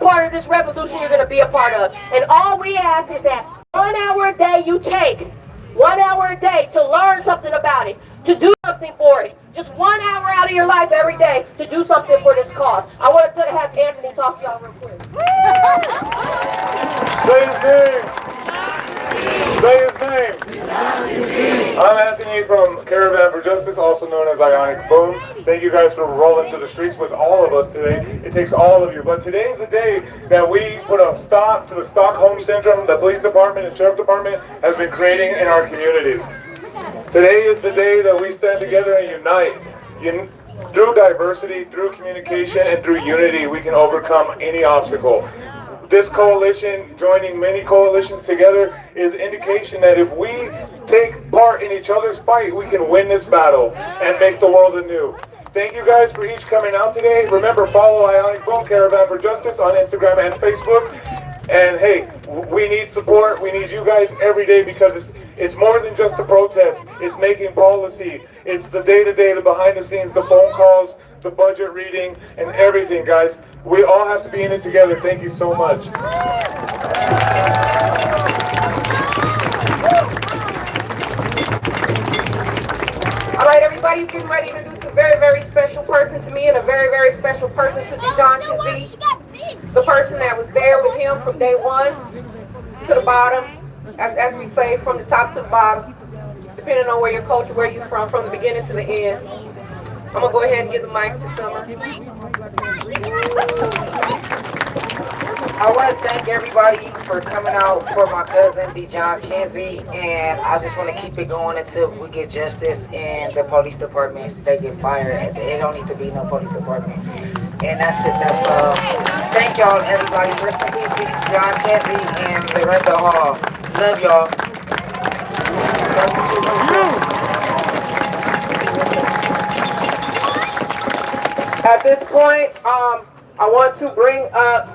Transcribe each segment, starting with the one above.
part of this revolution, you're going to be a part of. And all we ask is that 1 hour a day you take, 1 hour a day to learn something about it, to do something for it. Just 1 hour out of your life every day to do something for this cause. I want to have Anthony talk to y'all real quick. Say his name. Say his name. I'm Anthony from Caravan for Justice, also known as Ionic Boom. Thank you guys for rolling to the streets with all of us today. It takes all of you. But today is the day that we put a stop to the Stockholm Syndrome the police department and sheriff department has been creating in our communities. Today is the day that we stand together and unite. Through diversity, through communication, and through unity, we can overcome any obstacle. This coalition, joining many coalitions together, is indication that if we take part in each other's fight, we can win this battle and make the world anew. Thank you guys for each coming out today. Remember, follow Ionic Boom Caravan for Justice on Instagram and Facebook. And hey, we need support. We need you guys every day because it's more than just a protest. It's making policy. It's the day-to-day, the behind-the-scenes, the phone calls, the budget reading, and everything, guys. We all have to be in it together. Thank you so much. All right, everybody, you're getting ready to introduce a very, very special person to me and a very, very special person to Dijon, Kizzee. The person that was there with him from day one to the bottom, as we say, from the top to the bottom, depending on where your culture, where you're from the beginning to the end. I'm going to go ahead and give the mic to Summer. I want to thank everybody for coming out for my cousin Dijon Kizzee, and I just want to keep it going until we get justice in the police department. They get fired. It don't need to be no police department. And that's it. That's all. Thank y'all, everybody. Rest in peace, Dijon Kizzee, and the rest of all. Love y'all. At this point, I want to bring up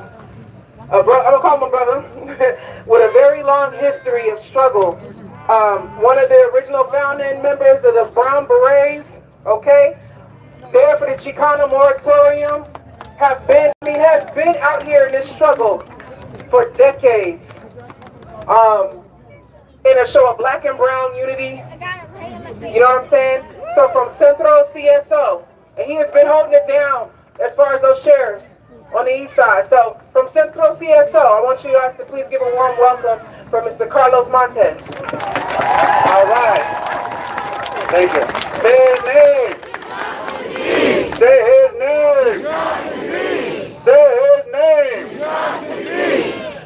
I'm gonna call him a brother with a very long history of struggle. One of the original founding members of the Brown Berets, okay, there for the Chicano moratorium, has been out here in this struggle for decades. In a show of black and brown unity, you know what I'm saying? So from Centro CSO, and he has been holding it down as far as those sheriffs on the east side. So from Centro CSO, I want you guys to please give a warm welcome for Mr. Carlos Montes. All right. Thank you. Say his name. Say his name. Say his name.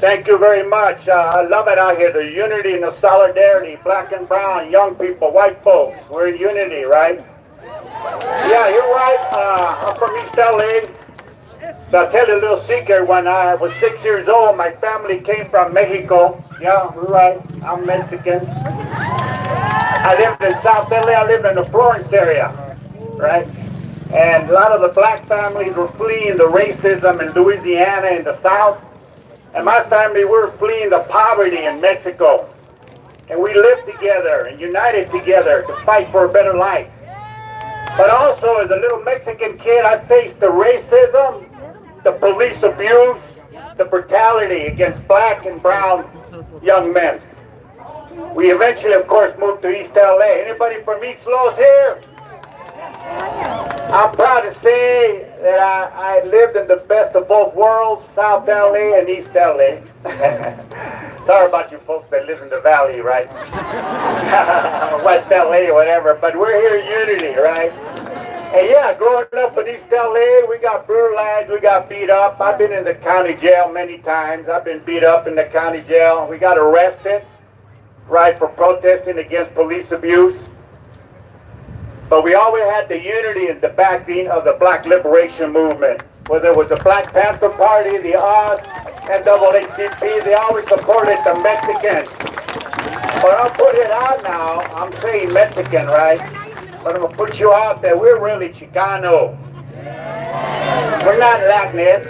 Thank you very much. I love it out here. The unity and the solidarity. Black and brown, young people, white folks. We're in unity, right? Yeah, you're right. I'm from East LA. So I'll tell you a little secret. When I was 6 years old, my family came from Mexico. Yeah, you're right. I'm Mexican. I lived in South LA. I lived in the Florence area, right? And a lot of the black families were fleeing the racism in Louisiana in the South. And my family, we were fleeing the poverty in Mexico. And we lived together and united together to fight for a better life. But also, as a little Mexican kid, I faced the racism, the police abuse, the brutality against black and brown young men. We eventually, of course, moved to East LA. Anybody from East Los here? I'm proud to say that I lived in the best of both worlds, South LA and East LA. Sorry about you folks that live in the valley, right? West LA or whatever, but we're here in unity, right? And yeah, growing up in East LA, we got brutalized, we got beat up. I've been in the county jail many times. I've been beat up in the county jail. We got arrested, right, for protesting against police abuse. But we always had the unity and the backing of the Black Liberation Movement. Whether it was the Black Panther Party, the Oz, NAACP, they always supported the Mexicans. But I'll put it out now, I'm saying Mexican, right? But I'm going to put you out there, we're really Chicano. We're not Latinx.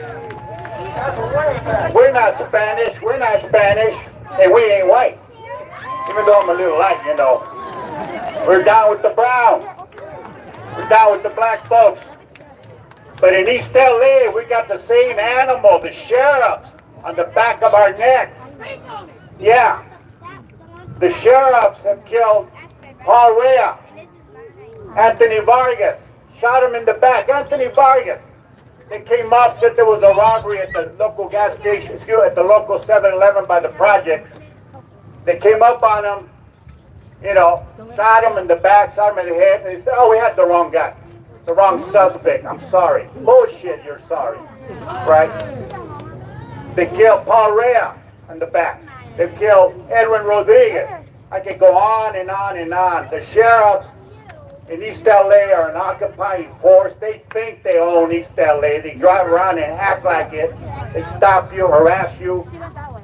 We're not Spanish, and we ain't white. Even though I'm a little light, you know. We're down with the brown. We're down with the black folks. But in East LA, we got the same animal, the sheriffs, on the back of our necks. Yeah. The sheriffs have killed Paul Rea, Anthony Vargas, shot him in the back. Anthony Vargas. They came up, said there was a robbery at the local gas station, at the local 7-Eleven by the projects. They came up on him, shot him in the back, shot him in the head, and they said, oh, we had the wrong guy, the wrong suspect. I'm sorry. Bullshit, you're sorry. Right? They killed Paul Rea in the back. They killed Edwin Rodriguez. I could go on and on and on. The sheriffs in East LA are an occupying force. They think they own East LA. They drive around and act like it. They stop you, harass you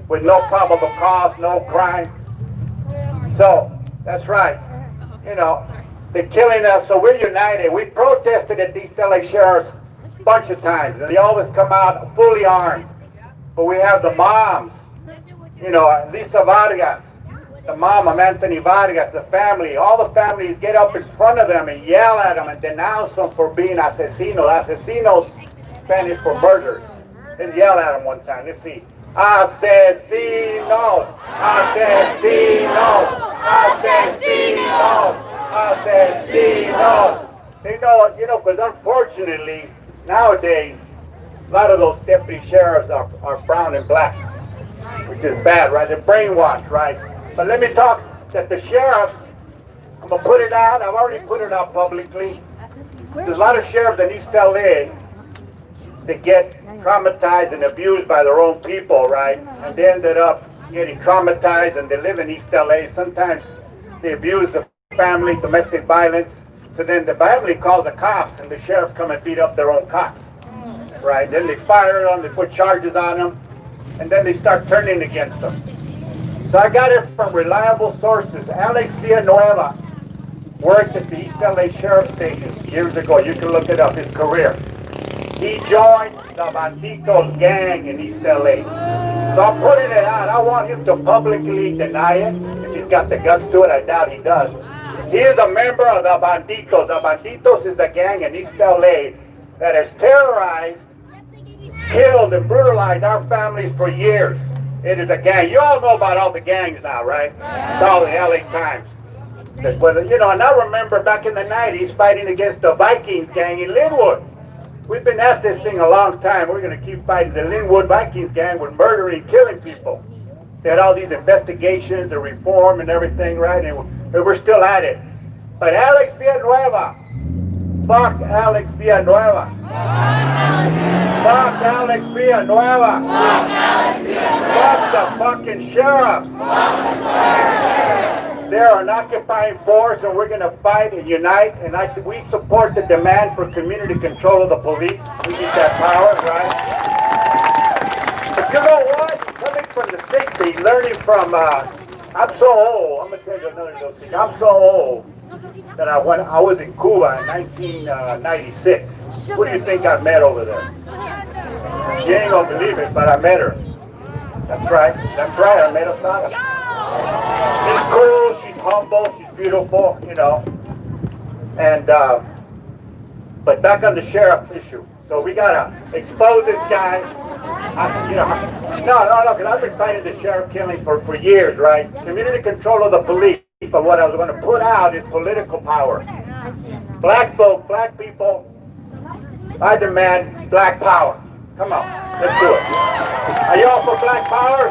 with no probable cause, no crime. So, that's right. They're killing us, so we're united. We protested at the East LA Sheriff's a bunch of times. They always come out fully armed. But we have the moms, Lisa Vargas, the mom of Anthony Vargas, the family, all the families get up in front of them and yell at them and denounce them for being asesinos. Asesinos, Spanish for murderers. Let's yell at them one time. Let's see. Asesinos! Asesinos! Asesinos! Asesinos! They know, because unfortunately, nowadays, a lot of those deputy sheriffs are brown and black, which is bad, right? They're brainwashed, right? But let me talk that the sheriffs, I'm going to put it out, I've already put it out publicly. There's a lot of sheriffs in East LA that get traumatized and abused by their own people, right? And they ended up getting traumatized and they live in East LA. Sometimes they abuse the family, domestic violence. So then the family calls the cops and the sheriffs come and beat up their own cops, right? Then they fire them, they put charges on them, and then they start turning against them. So I got it from reliable sources. Alex Villanueva worked at the East LA Sheriff Station years ago. You can look it up, his career. He joined the Banditos gang in East LA. So I'm putting it out. I want him to publicly deny it. If he's got the guts to it, I doubt he does. He is a member of the Banditos. The Banditos is the gang in East LA that has terrorized, killed, and brutalized our families for years. It is a gang. You all know about all the gangs now, right? It's all the LA Times. And I remember back in the 90s fighting against the Vikings gang in Linwood. We've been at this thing a long time. We're going to keep fighting. The Linwood Vikings gang was murdering, killing people. They had all these investigations, the reform and everything, right? And we're still at it. But Alex Villanueva, fuck Alex Villanueva. Fuck Alex Villanueva. Fuck the fucking sheriff. They're an occupying force, and we're going to fight and unite. And we support the demand for community control of the police. We need that power, right? But you know what? Coming from the 60s, learning from, I'm so old. I'm going to tell you another little thing. I'm so old that I was in Cuba in 1996. Who do you think I met over there? You ain't going to believe it, but I met her. That's right. I met Osana. She's cool, she's humble, she's beautiful, And, but back on the sheriff issue. So we gotta expose this guy. Because I've been fighting the sheriff killing for years, right? Community control of the police. But what I was going to put out is political power. Black folk, black people, I demand black power. Come on, let's do it. Are you all for black power?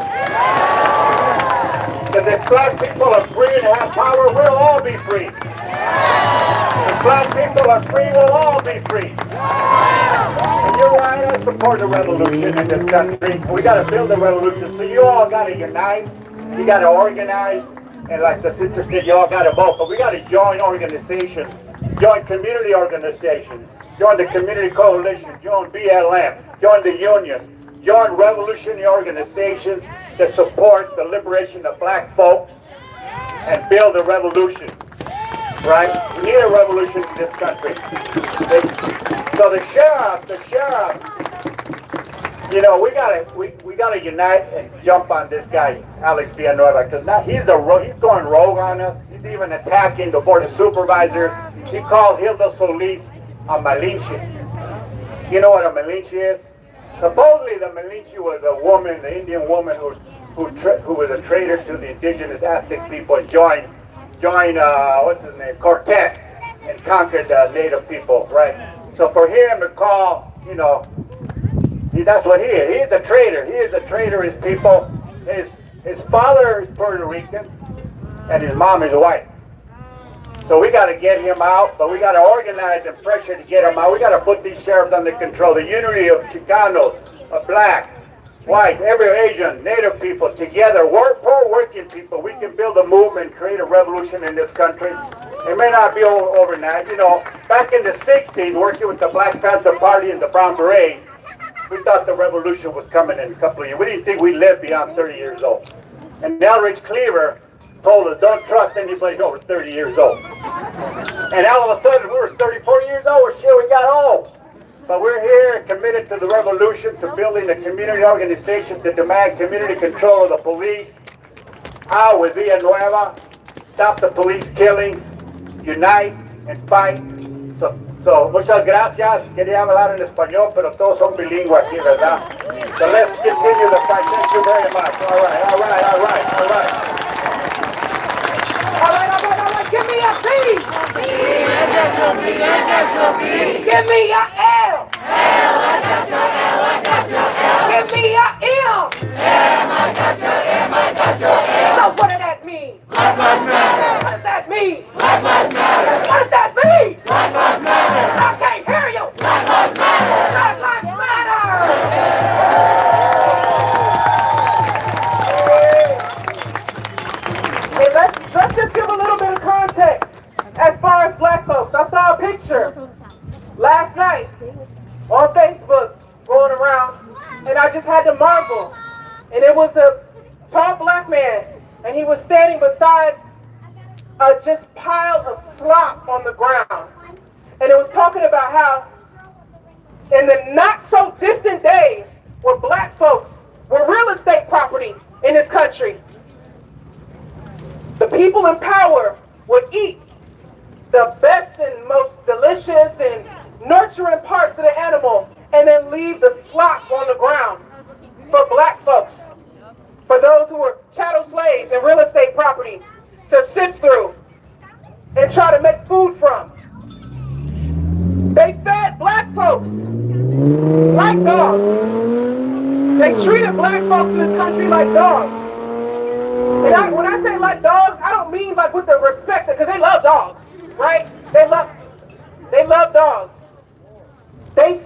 Because if black people are free and have power, we'll all be free. If black people are free, we'll all be free. And you're right, I support the revolution in this country. We got to build a revolution. So you all got to unite. You got to organize. And like the sister said, you all got to vote. But we got to join organizations. Join community organizations. Join the community coalition. Join BLM. Join the union. Join revolutionary organizations that support the liberation of black folks and build a revolution, right? We need a revolution in this country. So the sheriff, we gotta unite and jump on this guy, Alex Villanueva, because now he's going rogue on us. He's even attacking the board of supervisors. He called Hilda Solis a Malinche. You know what a Malinche is? Supposedly the Malinche was a woman, the Indian woman who was a traitor to the indigenous Aztec people and joined what's his name, Cortez, and conquered the native people, right? So for him to call, you know, that's what he is. He is a traitor. He is a traitor to his people. His father is Puerto Rican, and his mom is white. So we got to get him out, but we got to organize and pressure to get him out. We got to put these sheriffs under control. The unity of Chicanos, of blacks, white, every Asian, native people together, poor working people. We can build a movement, create a revolution in this country. It may not be overnight. You know, back in the 60s, working with the Black Panther Party and the Brown Berets, we thought the revolution was coming in a couple of years. We didn't think we'd live beyond 30 years old. And Elridge Cleaver told us, don't trust anybody over 30 years old. And all of a sudden, we were 34 years old. Shit, we got old. But we're here committed to the revolution, to building a community organization to demand community control of the police. Out with Villanueva, stop the police killings, unite and fight. So muchas gracias. Quería hablar en español, pero todos son bilingües aquí, ¿verdad? So let's continue the fight. Thank you very much. All right. Give me a B. Give me a L. Give me a M. So what does that mean? Black Lives Matter. What does that mean? Black Lives Matter. What does that mean? Black Lives Matter. I can't hear you. Black Lives Matter. Black Lives Matter. Hey, let's just give a little bit of context as far as black folks. I saw a picture last night on Facebook going around, and I just had to marvel. And it was a tall black man, and he was standing beside a just pile of slop on the ground. And it was talking about how in the not so distant days where black folks were real estate property in this country, the people in power would eat the best and most delicious and nurturing parts of the animal and then leave the slop on the ground for black folks, for those who were chattel slaves and real estate property to sift through and try to make food from. They fed black folks like dogs. They treated black folks in this country like dogs. And when I say like dogs, I don't mean like with the respect, because they love dogs, right? They love dogs. And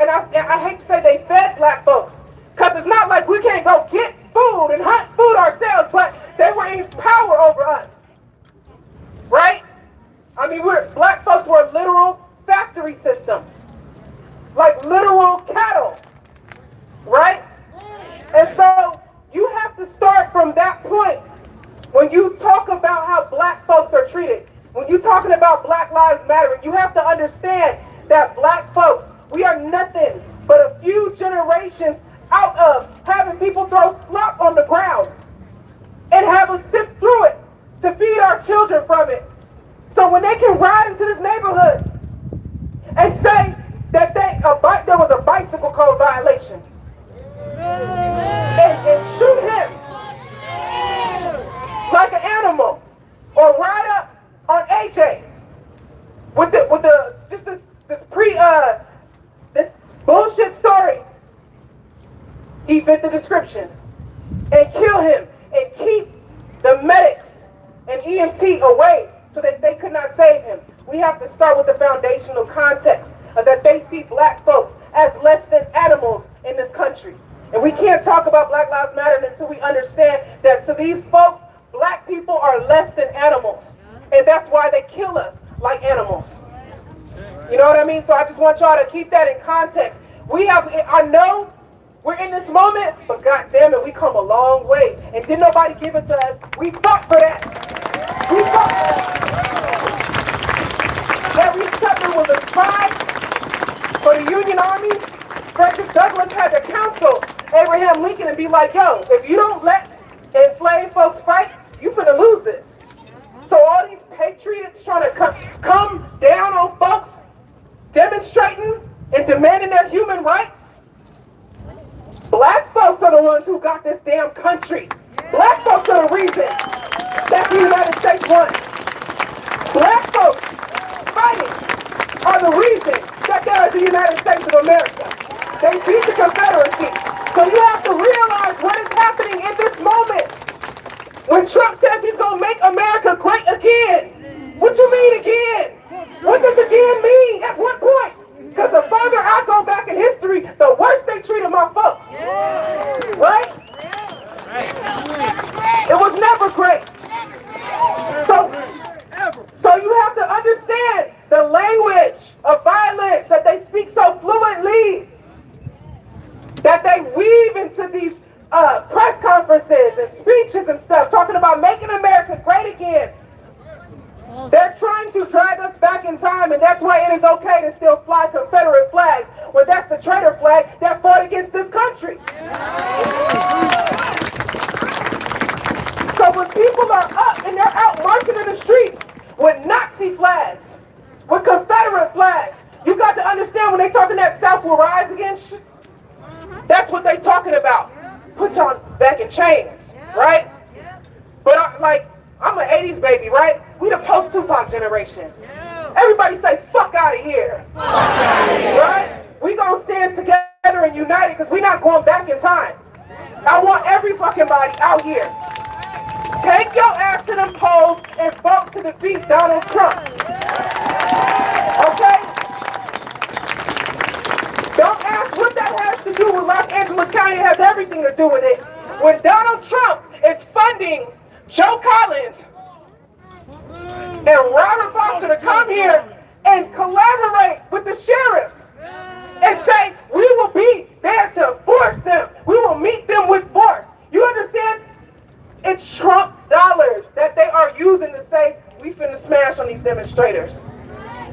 I hate to say they fed black folks, because it's not like we can't go get food and hunt food ourselves, but they were in power over us, right? I mean, black folks were a literal factory system, like literal cattle, right? And so you have to start from that point when you talk about how black folks are treated. When you're talking about Black Lives Matter, you have to understand that black folks, we are nothing but a few generations out of having people throw slop on the ground and have us sift through it to feed our children from it. So when they can ride into this neighborhood and say that there was a bicycle code violation and shoot him like an animal, or ride up on AJ with this bullshit story, he fit the description, and kill him and keep the medics and EMT away so that they could not save him. We have to start with the foundational context of that they see black folks as less than animals in this country. And we can't talk about Black Lives Matter until we understand that to these folks, black people are less than animals. And that's why they kill us like animals. You know what I mean? So I just want y'all to keep that in context. I know we're in this moment, but God damn it, we come a long way. And didn't nobody give it to us. We fought for that. We fought for that. Every settler was a spy for the Union Army. Frederick Douglass had to counsel Abraham Lincoln and be like, yo, if you don't let enslaved folks fight, you finna lose this. So all these patriots trying to come down on folks demonstrating and demanding their human rights? Black folks are the ones who got this damn country. Black folks are the reason that the United States won. Black folks fighting are the reason that there is the United States of America. They beat the Confederacy. So you have to realize what is happening in this moment. When Trump says he's going to make America great again. What you mean again? What does again mean? At what point? Because the further I go back in history, the worse they treated my folks. Right? It was never great. So you have to understand the language of violence that they speak so fluently, that they weave into these press conferences and speeches and stuff, talking about making America great again. They're trying to drag us back in time, and that's why it is okay to still fly Confederate flags, when that's the traitor flag that fought against this country. So when people are up and they're out marching in the streets with Nazi flags, with Confederate flags, you got to understand when they talking that South will rise again shit, that's what they talking about. Put y'all back in chains, right? But I'm an 80s baby, right? We the post-Tupac generation. Everybody say, fuck out of here. Right? We gonna stand together and united because we're not going back in time. I want every fucking body out here. Take your ass to them polls and vote to defeat Donald Trump. Okay? Don't ask what that has to do with Los Angeles County. It has everything to do with it. When Donald Trump is funding Joe Collins and Robert Foster to come here and collaborate with the sheriffs and say, we will be there to force them. We will meet them with force. You understand? It's Trump dollars that they are using to say, we finna smash on these demonstrators.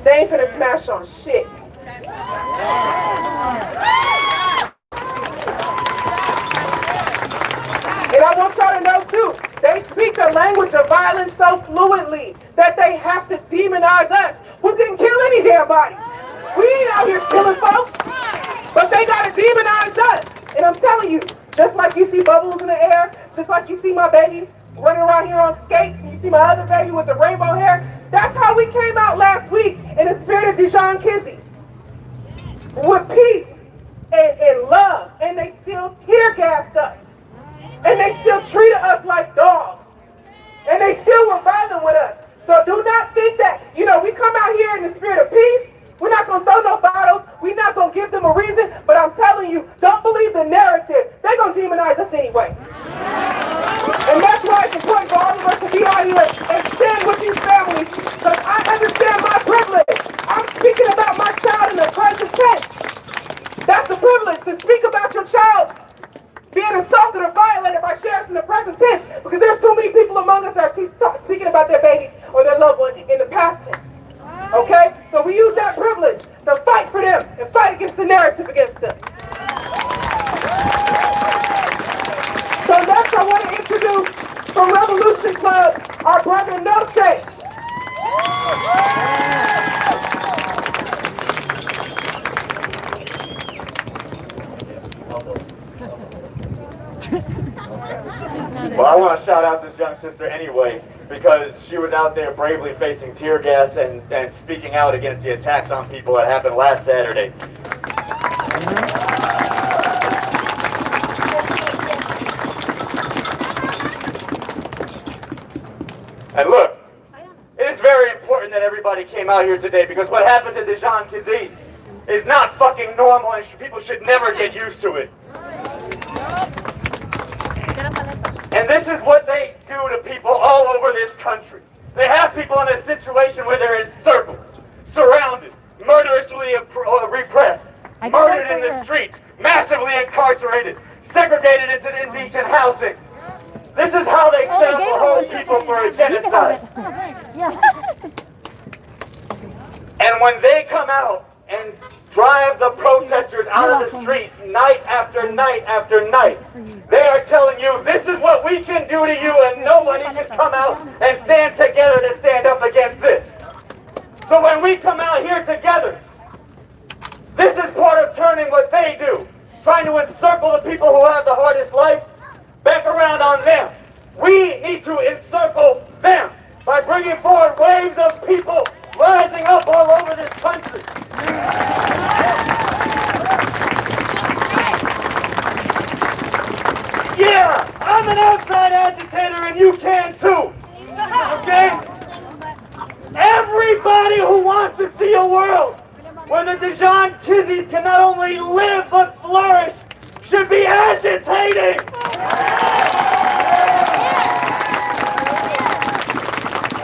They ain't finna smash on shit. And I want y'all to know too, they speak the language of violence so fluently that they have to demonize us, who didn't kill any damn body. We ain't out here killing folks, but they gotta demonize us. And I'm telling you, just like you see bubbles in the air, just like you see my baby running around here on skates, and you see my other baby with the rainbow hair, that's how we came out last week in the spirit of Dijon Kizzee. With peace and love, and they still tear gassed us. And they still treated us like dogs. And they still were violent with us. So do not think that, we come out here in the spirit of peace. We're not going to throw no bottles. We're not going to give them a reason. But I'm telling you, don't believe the narrative. They're going to demonize us anyway. And that's why it's important for all of us to be out here and stand with these families. Because I understand my privilege. I'm speaking about my child in the present tense. That's the privilege, to speak about your child being assaulted or violated by sheriffs in the present tense, because there's too many people among us that are speaking about their baby or their loved one in the past tense. Okay? So we use that privilege to fight for them and fight against the narrative against them. So next I want to introduce from Revolution Club, our brother Noche. Well, I want to shout out this young sister anyway, because she was out there bravely facing tear gas and speaking out against the attacks on people that happened last Saturday. And look, it is very important that everybody came out here today, because what happened to Dijon Kizzee is not fucking normal, and people should never get used to it. And this is what they do to people all over this country. They have people in a situation where they're encircled, surrounded, murderously repressed, murdered in the streets, massively incarcerated, segregated into indecent housing. This is how they set up a whole people for a genocide. And when they come out and drive the protesters out of the street night after night after night, they are telling you, this is what we can do to you, and nobody can come out and stand together to stand up against this. So when we come out here together, This is part of turning what they do, trying to encircle the people who have the hardest life back around on them. We need to encircle them by bringing forward waves of people rising up all over this country. Yeah, I'm an outside agitator and you can too. Okay? Everybody who wants to see a world where the Dijon Kizzees can not only live but flourish should be agitating.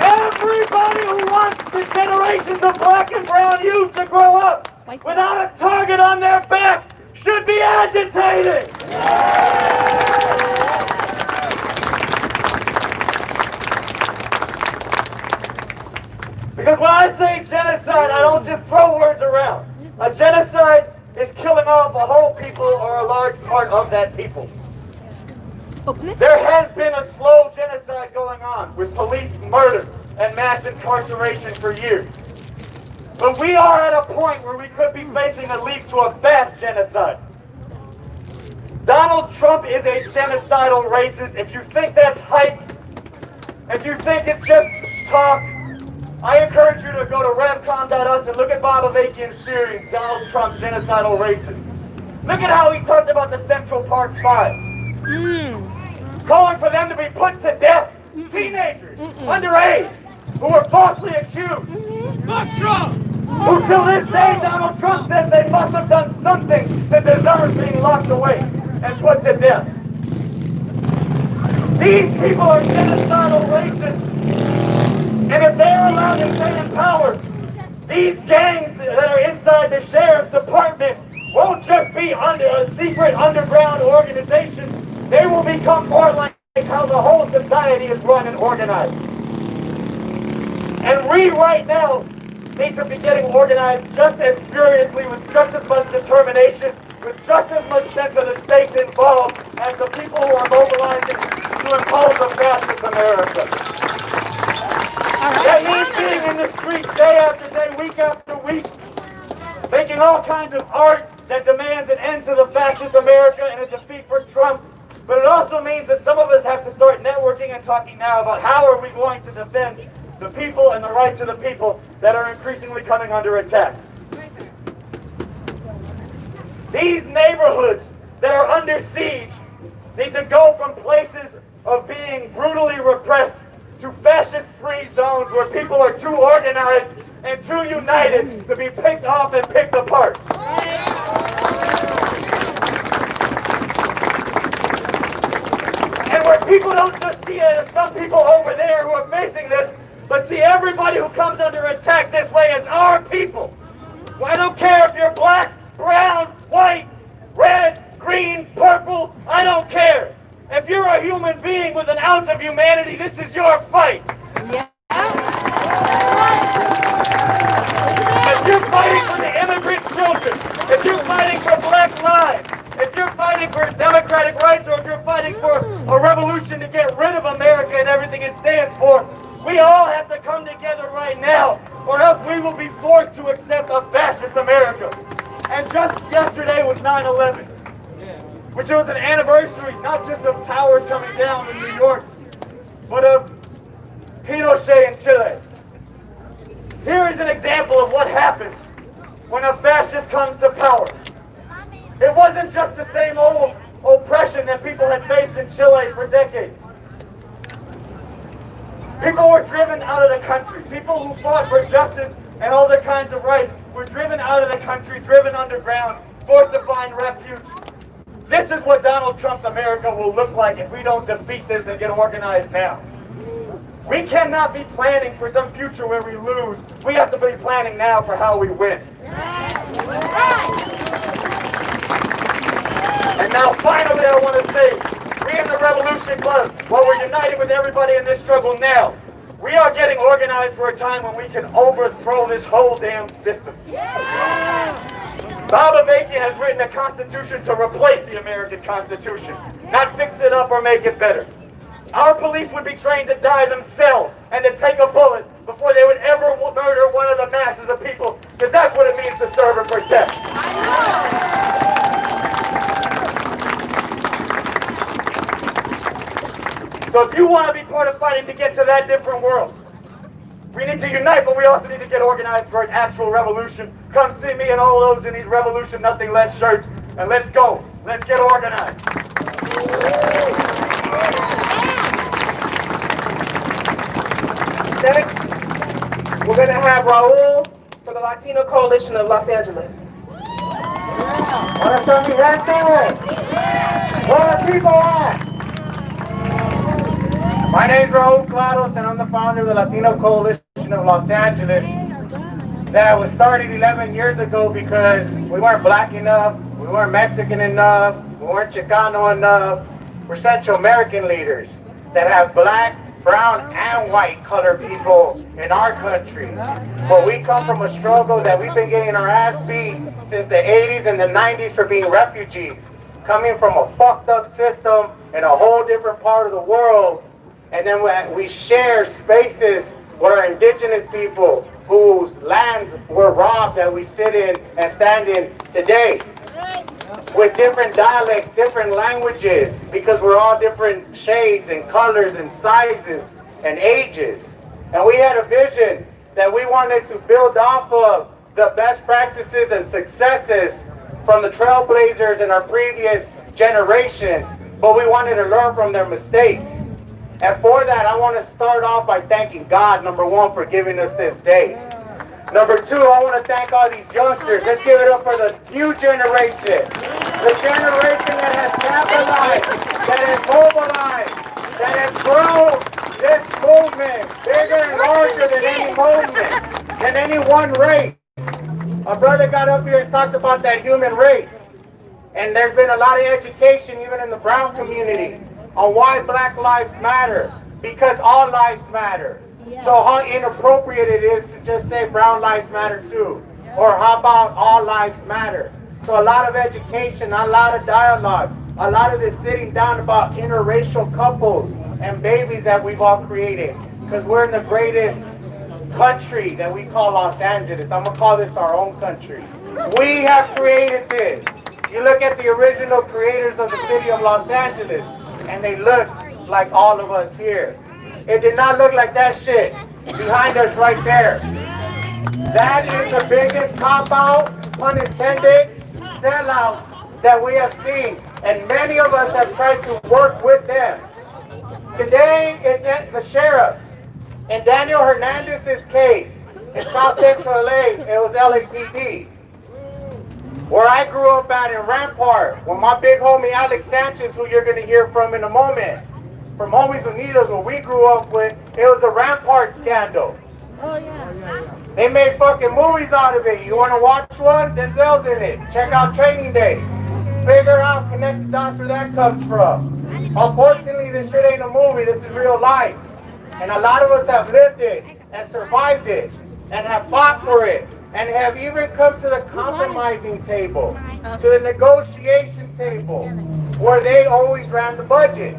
Everybody who wants the generations of black and brown youth to grow up without a target on their back should be agitating. Because when I say genocide, I don't just throw words around. A genocide is killing off a whole people or a large part of that people. There has been a slow genocide going on with police murder and mass incarceration for years. But we are at a point where we could be facing a leap to a fast genocide. Donald Trump is a genocidal racist. If you think that's hype, if you think it's just talk, I encourage you to go to Rokfin.us and look at Bob Avakian's series, Donald Trump, Genocidal Racist. Look at how he talked about the Central Park Five. Calling for them to be put to death. Teenagers, underage, who were falsely accused. Fuck Trump! Who till this day, Donald Trump says they must have done something that deserves being locked away and put to death. These people are genocidal racists. And if they're allowed to stay in power, these gangs that are inside the sheriff's department won't just be under a secret underground organization. They will become more like how the whole society is run and organized. And we right now need to be getting organized just as furiously, with just as much determination, with just as much sense of the stakes involved as the people who are mobilizing to impose a fascist America. That means being in the streets day after day, week after week, making all kinds of art that demands an end to the fascist America and a defeat for Trump. But it also means that some of us have to start networking and talking now about how are we going to defend the people and the rights of the people that are increasingly coming under attack. These neighborhoods that are under siege need to go from places of being brutally repressed to fascist-free zones where people are too organized and too united to be picked off and picked apart. And where people don't just see it as some people over there who are facing this, but see everybody who comes under attack this way as our people. Well, I don't care if you're black, brown, white, red, green, purple, I don't care. If you're a human being with an ounce of humanity, this is your fight. Yeah. If you're fighting for the immigrant children, if you're fighting for black lives, if you're fighting for democratic rights, or if you're fighting for a revolution to get rid of America and everything it stands for, we all have to come together right now, or else we will be forced to accept a fascist America. And just yesterday was 9/11. Which was an anniversary not just of towers coming down in New York, but of Pinochet in Chile. Here is an example of what happens when a fascist comes to power. It wasn't just the same old oppression that people had faced in Chile for decades. People were driven out of the country. People who fought for justice and all the kinds of rights were driven out of the country, driven underground, forced to find refuge. This is what Donald Trump's America will look like if we don't defeat this and get organized now. We cannot be planning for some future where we lose. We have to be planning now for how we win. And now finally I want to say, we in the Revolution Club, while we're united with everybody in this struggle now, we are getting organized for a time when we can overthrow this whole damn system. Bob Avakian has written a constitution to replace the American Constitution, not fix it up or make it better. Our police would be trained to die themselves and to take a bullet before they would ever murder one of the masses of people, because that's what it means to serve and protect. So if you want to be part of fighting to get to that different world, we need to unite, but we also need to get organized for an actual revolution. Come see me and all those in these Revolution Nothing Less shirts, and let's go. Let's get organized. Next, we're going to have Raul for the Latino Coalition of Los Angeles. Ahora son mi gente. Where the people at? My name is Raul Claros, and I'm the founder of the Latino Coalition of Los Angeles. That was started 11 years ago because we weren't black enough, we weren't Mexican enough, we weren't Chicano enough. We're Central American leaders that have black, brown, and white colored people in our country. But we come from a struggle that we've been getting our ass beat since the 80s and the 90s for being refugees, coming from a fucked up system in a whole different part of the world. And then we share spaces with our indigenous people whose lands were robbed that we sit in and stand in today. With different dialects, different languages, because we're all different shades and colors and sizes and ages. And we had a vision that we wanted to build off of the best practices and successes from the trailblazers in our previous generations, but we wanted to learn from their mistakes. And for that, I want to start off by thanking God, number one, for giving us this day. Number two, I want to thank all these youngsters. Let's give it up for the new generation. The generation that has capitalized, that has mobilized, that has grown this movement bigger and larger than any movement, than any one race. A brother got up here and talked about that human race. And there's been a lot of education, even in the brown community, on why Black lives matter. Because all lives matter. So how inappropriate it is to just say brown lives matter too. Or how about all lives matter? So a lot of education, a lot of dialogue, a lot of this sitting down about interracial couples and babies that we've all created. Because we're in the greatest country that we call Los Angeles. I'm going to call this our own country. We have created this. You look at the original creators of the city of Los Angeles, and they look like all of us here. It did not look like that shit behind us right there. That is the biggest cop-out, pun intended, sellouts that we have seen. And many of us have tried to work with them. Today, it's at the sheriff's. In Daniel Hernandez's case, in South Central LA, it was LAPD. Where I grew up at in Rampart, where my big homie Alex Sanchez, who you're going to hear from in a moment, from Homies Unidos, where we grew up with, it was a Rampart scandal. Oh, yeah. They made fucking movies out of it. You want to watch one? Denzel's in it. Check out Training Day. Figure out, connect the dots where that comes from. Unfortunately, this shit ain't a movie. This is real life. And a lot of us have lived it and survived it and have fought for it and have even come to the compromising table, to the negotiation table, where they always ran the budget,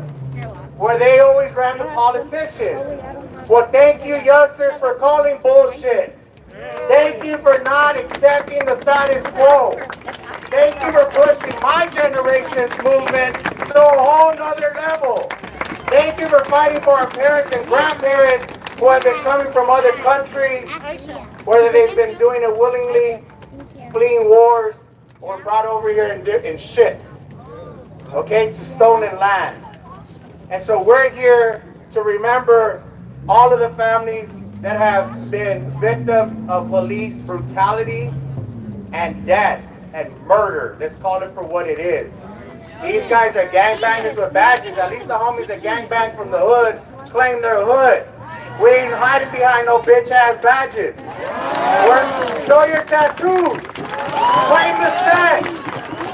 where they always ran the politicians. Well, thank you, youngsters, for calling bullshit. Thank you for not accepting the status quo. Thank you for pushing my generation's movement to a whole nother level. Thank you for fighting for our parents and grandparents who have been coming from other countries, whether they've been doing it willingly, fleeing wars, or brought over here in ships, okay, to stolen land. And so we're here to remember all of the families that have been victims of police brutality and death and murder. Let's call it for what it is. These guys are gangbangers with badges. At least the homies that gangbang from the hood claim their hood. We ain't hiding behind no bitch-ass badges. Show your tattoos. Claim the stand.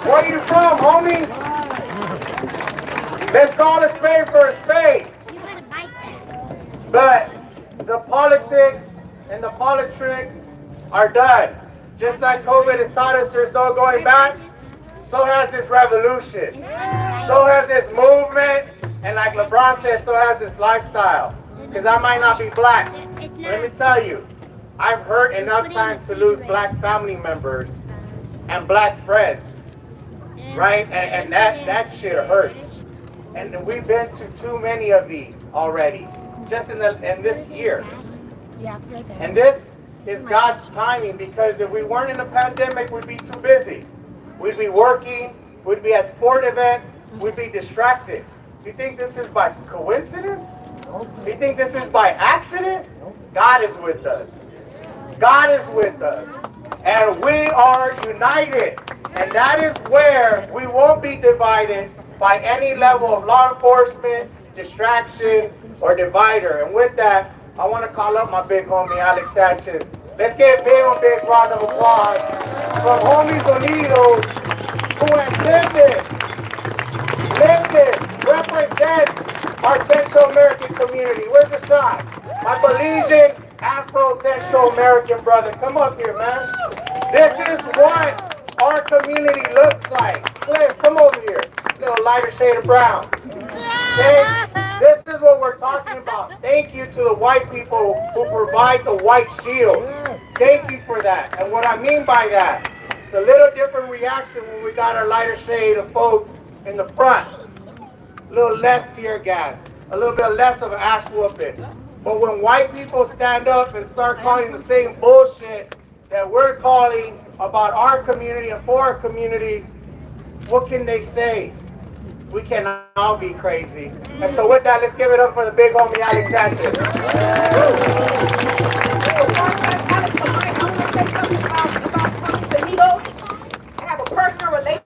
Where you from, homie? Let's call a spade for a spade. But the politics and the politricks are done. Just like COVID has taught us there's no going back, so has this revolution. So has this movement. And like LeBron said, so has this lifestyle. Because I might not be black. Let me tell you, I've hurt enough times to lose black family members and black friends, right? And that shit hurts. And we've been to too many of these already, just in this year. And this is God's timing, because if we weren't in a pandemic, we'd be too busy. We'd be working, we'd be at sport events, we'd be distracted. Do you think this is by coincidence? Do you think this is by accident? God is with us. God is with us. And we are united. And that is where we won't be divided by any level of law enforcement, distraction, or divider. And with that, I want to call up my big homie, Alex Sanchez. Let's give him a big round of applause from Homies Unidos, who has lived represents our Central American community. Where's the shot? My Belizean, Afro Central American brother. Come up here, man. This is what our community looks like. Cliff, come over here. Little lighter shade of brown. Okay? This is what we're talking about. Thank you to the white people who provide the white shield. Thank you for that. And what I mean by that, it's a little different reaction when we got our lighter shade of folks in the front. A little less tear gas, a little bit less of ass whooping. But when white people stand up and start calling the same bullshit that we're calling about our community and for our communities, what can they say? We can all be crazy. And so with that, let's give it up for the big homie Alex Sanchez. I have a personal relationship.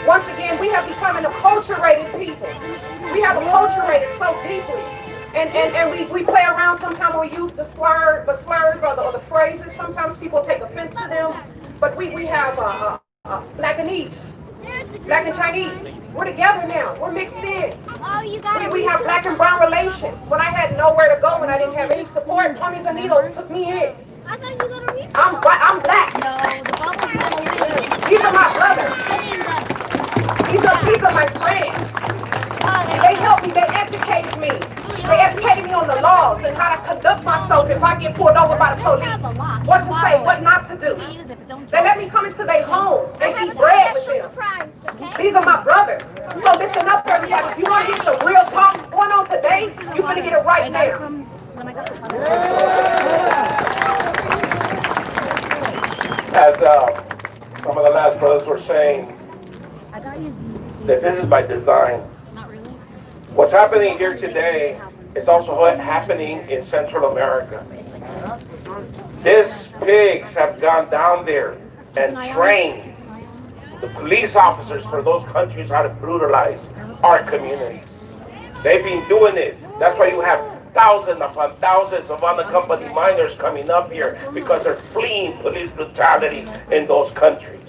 Once again, we have become an acculturated people. We have acculturated so deeply. And we play around. Sometimes we use the slurs or the phrases. Sometimes people take offense to them. But we have black and East, black and Chinese. We're together now. We're mixed in. We have black and brown relations. When I had nowhere to go and I didn't have any support, Homies Unidos took me in. I thought you were going to read. I'm black. No, the bubble's going to read. These are my brothers. These are my friends. They helped me. They educated me. They educated me on the laws and how to conduct myself if I get pulled over by the police. What to say, what not to do. They let me come into their home and eat bread with them. These are my brothers. So listen up, everybody. If you want to get some real talk going on today, you're going to get it right now. As some of the last brothers were saying, that this is by design. What's happening here today is also what happening in Central America. These pigs have gone down there and trained the police officers for those countries how to brutalize our communities. They've been doing it. That's why you have thousands upon thousands of unaccompanied minors coming up here, because they're fleeing police brutality in those countries.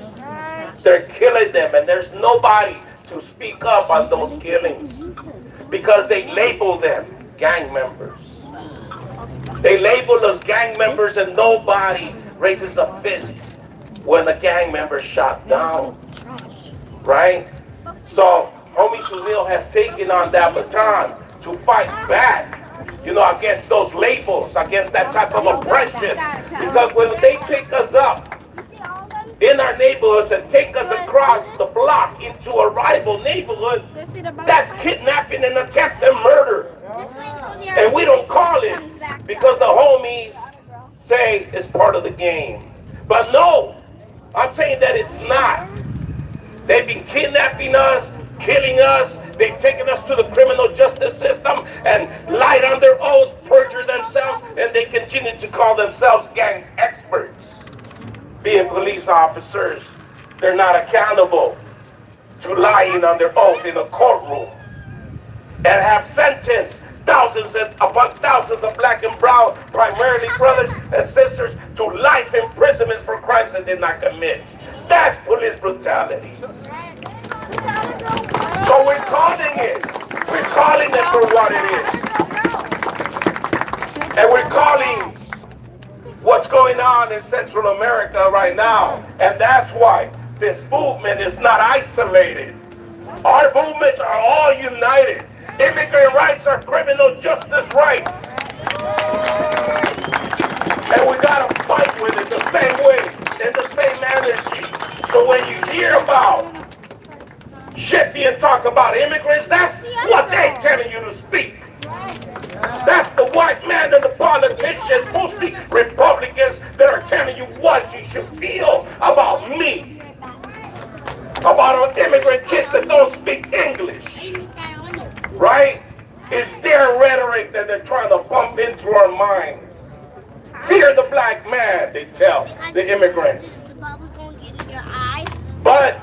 They're killing them, and there's nobody to speak up on those killings because they label them gang members. They label us gang members, and nobody raises a fist when a gang member shot down, right? So Homie Sunil has taken on that baton to fight back, against those labels, against that type of oppression. Because when they pick us up in our neighborhoods and take us across the block into a rival neighborhood, that's kidnapping and attempted murder. And we don't call it because the homies say it's part of the game. But no, I'm saying that it's not. They've been kidnapping us, killing us. They've taken us to the criminal justice system and lied on their oath, perjured themselves, and they continue to call themselves gang experts. Being police officers, they're not accountable to lying on their oath in a courtroom and have sentenced thousands upon thousands of black and brown, primarily brothers and sisters, to life imprisonment for crimes they did not commit. That's police brutality. So we're calling it for what it is. And we're calling what's going on in Central America right now. And that's why this movement is not isolated. Our movements are all united. Immigrant rights are criminal justice rights. And we gotta fight with it the same way, in the same energy. So when you hear about shit being talked about immigrants, that's what they telling you to speak. That's the white man and the politicians, mostly Republicans, that are telling you what you should feel about me. About our immigrant kids that don't speak English. Right? It's their rhetoric that they're trying to pump into our minds. Fear the black man, they tell the immigrants. But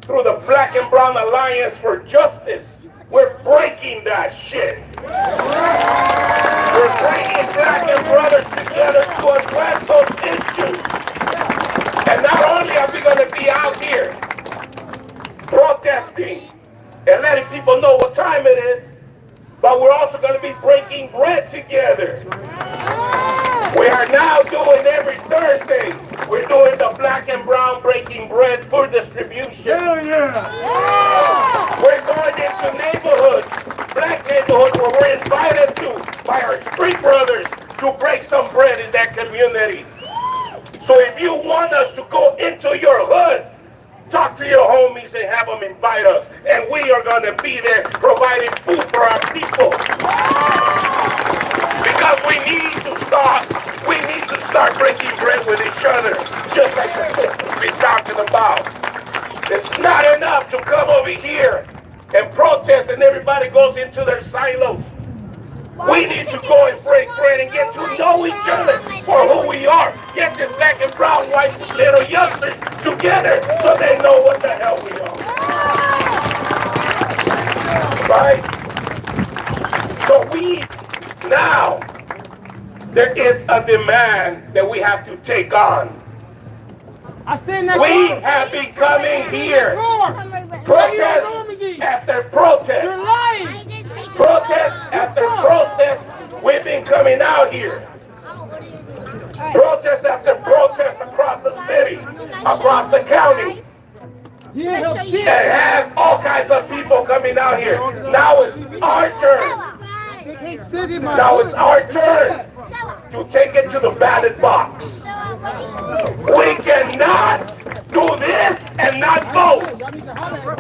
through the Black and Brown Alliance for Justice, we're breaking that shit. We're bringing black and brothers together to address those issues. And not only are we going to be out here protesting and letting people know what time it is, but we're also going to be breaking bread together. We are now doing every Thursday, we're doing the Black and Brown Breaking Bread food distribution. Hell yeah! We're going into neighborhoods, black neighborhoods, where we're invited to by our street brothers to break some bread in that community. So if you want us to go into your hood, talk to your homies and have them invite us. And we are going to be there providing food for our people. Because we need to start breaking bread with each other, just like the sisters we're talking about. It's not enough to come over here and protest and everybody goes into their silos. We need to go and break bread and get to know each other for who we are. Get this black and brown, white little youngsters together so they know what the hell we are. Right? So now, there is a demand that we have to take on. We have been coming here, protest after protest. You're lying! Protest after protest, we've been coming out here. Protest after protest across the city, across the county. And have all kinds of people coming out here. Now it's our turn. Now it's our turn to take it to the ballot box. We cannot do this and not vote.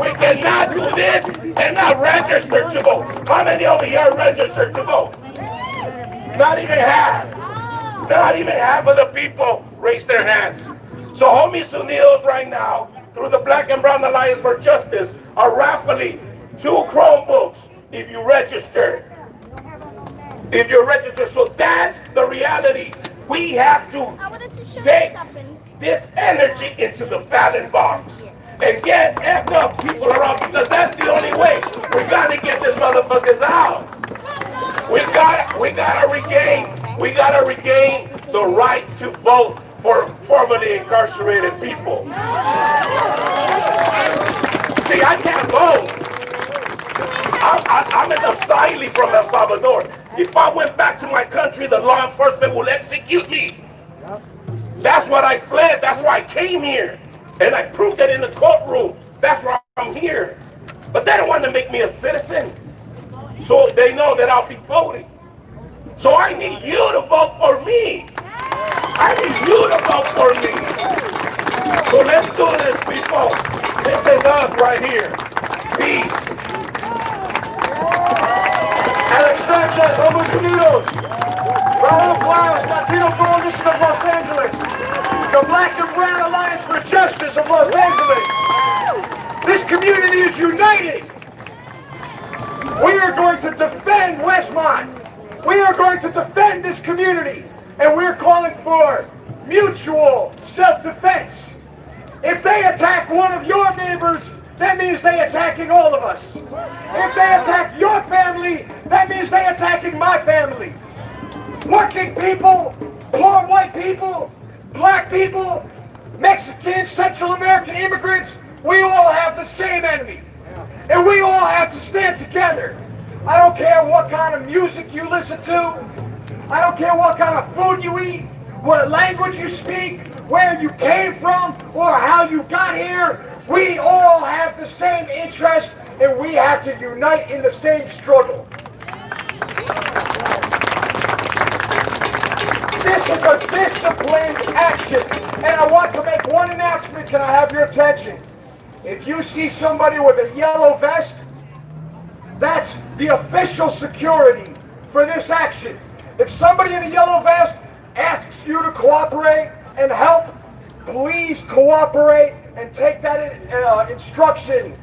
We cannot do this and not register to vote. How many over here are registered to vote? Not even half. Not even half of the people raise their hands. So homies unidos right now, through the Black and Brown Alliance for Justice, are raffling 2 Chromebooks if you register. If you're registered. So that's the reality. We have to take this energy into the ballot box and get enough people around, because that's the only way. We gotta get these motherfuckers out. We gotta regain the right to vote for formerly incarcerated people. See, I can't vote. I'm an asylee from El Salvador. If I went back to my country, the law enforcement will execute me. That's what I fled. That's why I came here. And I proved it in the courtroom. That's why I'm here. But they don't want to make me a citizen. So they know that I'll be voting. So I need you to vote for me. I need you to vote for me. So let's do this, people. This is us right here. Peace. Alexandria, Somos Unidos, Raul Claus, Latino Coalition of Los Angeles, the Black and Brown Alliance for Justice of Los Angeles. This community is united. We are going to defend Westmont. We are going to defend this community, and we're calling for mutual self-defense. If they attack one of your neighbors, that means they're attacking all of us. If they attack your family, that means they're attacking my family. Working people, poor white people, black people, Mexicans, Central American immigrants, we all have the same enemy. And we all have to stand together. I don't care what kind of music you listen to. I don't care what kind of food you eat, what language you speak, where you came from, or how you got here. We all have the same interest, and we have to unite in the same struggle. This is a disciplined action, and I want to make one announcement. Can I have your attention? If you see somebody with a yellow vest, that's the official security for this action. If somebody in a yellow vest asks you to cooperate and help, please cooperate and take that instruction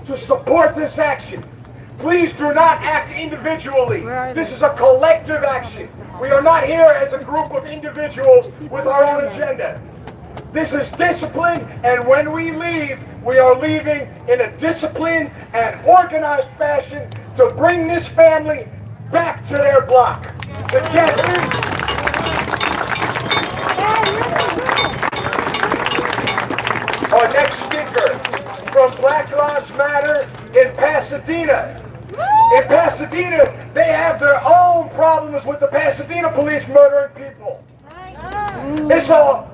to support this action. Please do not act individually. This is a collective action. We are not here as a group of individuals with our own agenda. This is discipline, and when we leave, we are leaving in a disciplined and organized fashion to bring this family back to their block. Together. Our next speaker from Black Lives Matter in Pasadena. In Pasadena, they have their own problems with the Pasadena police murdering people.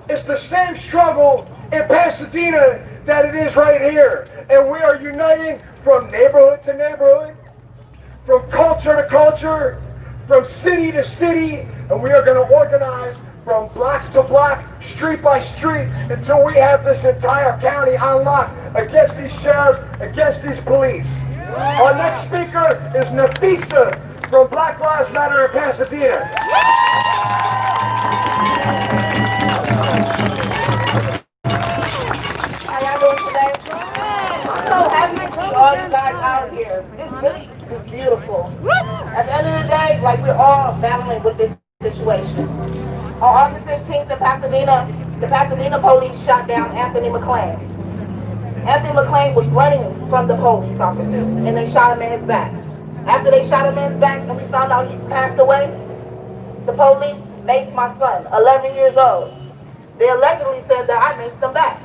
It's the same struggle in Pasadena that it is right here. And we are uniting from neighborhood to neighborhood, from culture to culture, from city to city, and we are going to organize from block to block, street by street, until we have this entire county on lock against these sheriffs, against these police. Our next speaker is Nafisa from Black Lives Matter in Pasadena. How y'all doing today? I'm so happy to see all you guys out here. It's beautiful. At the end of the day, like, we're all battling with this situation. On August 15th in Pasadena, the Pasadena police shot down Anthony McClain. Anthony McClain was running from the police officers, and they shot him in his back. After they shot him in his back and we found out he passed away, the police maced my son, 11 years old. They allegedly said that I maced them back.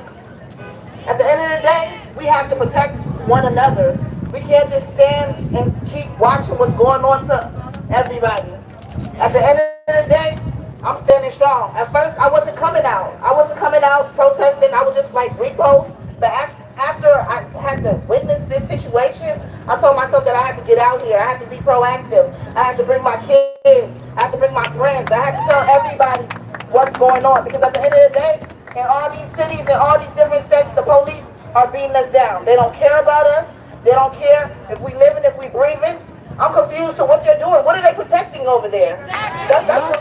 At the end of the day, we have to protect one another. We can't just stand and keep watching what's going on to everybody. At the end of the day, I'm standing strong. At first, I wasn't coming out. I wasn't coming out protesting. I was just like repost. But after I had to witness this situation, I told myself that I had to get out here. I had to be proactive. I had to bring my kids. I had to bring my friends. I had to tell everybody what's going on. Because at the end of the day, in all these cities and all these different states, the police are beating us down. They don't care about us. They don't care if we living, if we breathing. I'm confused to what they're doing. What are they protecting over there? That's what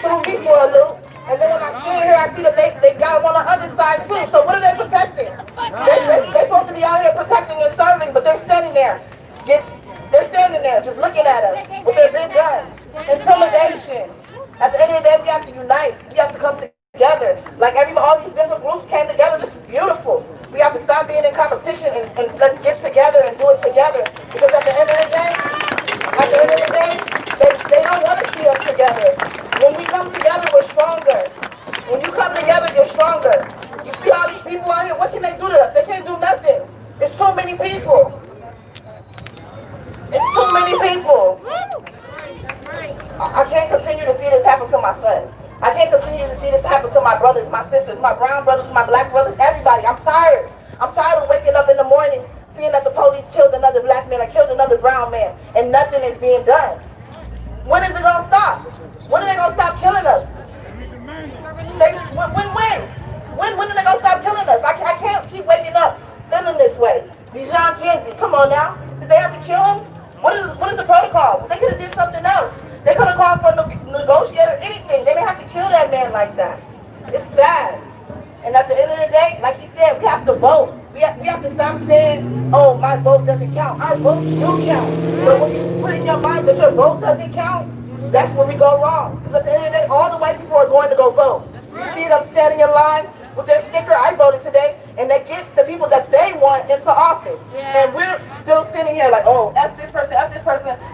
threw me for a loop. And then when I stand here, I see that they got them on the other side too. So what are they protecting? They're supposed to be out here protecting and serving, but they're standing there. They're standing there just looking at us with their big guns. Intimidation. At the end of the day, we have to unite. We have to come together. Like all these different groups came together. This is beautiful. We have to stop being in competition and let's get together and do it together. Because at the end of the day, they don't want to see us together. When we come together, we're stronger. When you come together, you're stronger. You see all these people out here, what can they do to us? They can't do nothing. It's too many people. It's too many people. I can't continue to see this happen to my son. I can't continue to see this happen to my brothers, my sisters, my brown brothers, my black brothers, everybody. I'm tired. I'm tired of waking up in the morning seeing that the police killed another black man or killed another brown man and nothing is being done. When is it going to stop? When are they going to stop killing us? When are they going to stop killing us? I can't keep waking up feeling this way. Dijon, Kizzee, come on now. Did they have to kill him? What is the protocol? They could have did something else. They could have called for a negotiator, anything. They didn't have to kill that man like that. It's sad. And at the end of the day, like he said, we have to vote. We have to stop saying, oh, my vote doesn't count. Our votes do count. But when you put in your mind that your vote doesn't count, that's where we go wrong. Because at the end of the day, all the white people are going to go vote. You see them standing in line with their sticker, I voted today, and they get the people that they want into office. And we're still sitting here like, oh, F this person.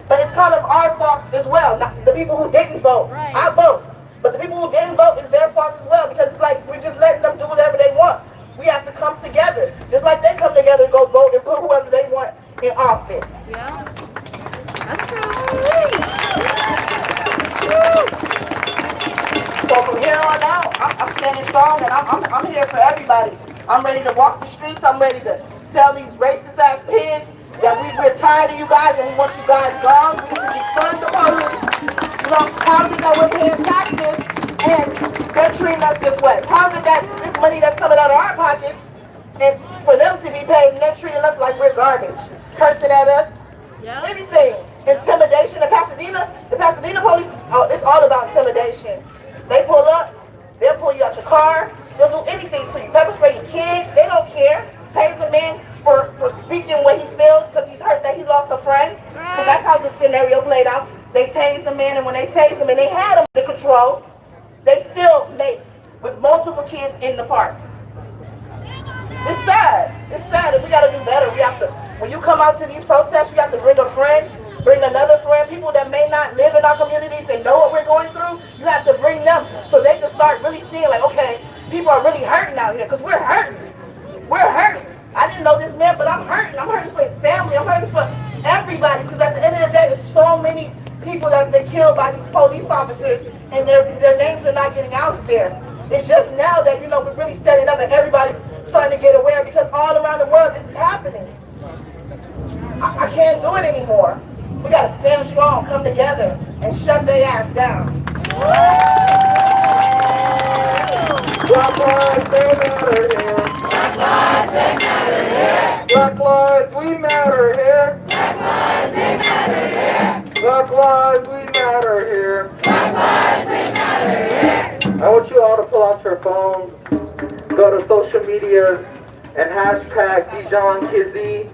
But it's kind of our fault as well. Not the people who didn't vote. I vote. But the people who didn't vote, is their fault as well. Because it's like, we're just letting them do whatever they want. We have to come together. Just like they come together and go vote and put whoever they want in office. Yeah. That's true. So from here on out, I'm standing strong and I'm here for everybody. I'm ready to walk the streets. I'm ready to tell these racist ass pigs that we're tired of you guys and we want you guys gone. We need to defund the police. You know, how is it that we're paying taxes and they're treating us this way? How is it that this money that's coming out of our pockets and for them to be paid and they're treating us like we're garbage, cursing at us, anything. Intimidation in Pasadena, the Pasadena police, it's all about intimidation. They pull up, they'll pull you out your car, they'll do anything to you. Pepper spray your kid, they don't care. Tase a man for speaking what he feels because he's hurt that he lost a friend. So that's how the scenario played out. They tased the man, and when they tased him and they had him under control, they still maced with multiple kids in the park. It's sad. It's sad, and we got to do better. We have to, when you come out to these protests, you have to bring a friend, bring another friend, people that may not live in our communities and know what we're going through. You have to bring them so they can start really seeing like, okay, people are really hurting out here because we're hurting. We're hurting. I didn't know this man, but I'm hurting. I'm hurting for his family. I'm hurting for everybody because at the end of the day, there's so many people that have been killed by these police officers and their names are not getting out there. It's just now that, you know, we're really standing up and everybody's starting to get aware because all around the world this is happening. I can't do it anymore. We got to stand strong, come together, and shut their ass down. Black lives, they matter here. Black lives, they matter here. Black lives, we matter here. Black lives, they matter here. Black lives, we matter here. Black lives, they matter here. I want you all to pull out your phones, go to social media, and hashtag Dijon Kizzee,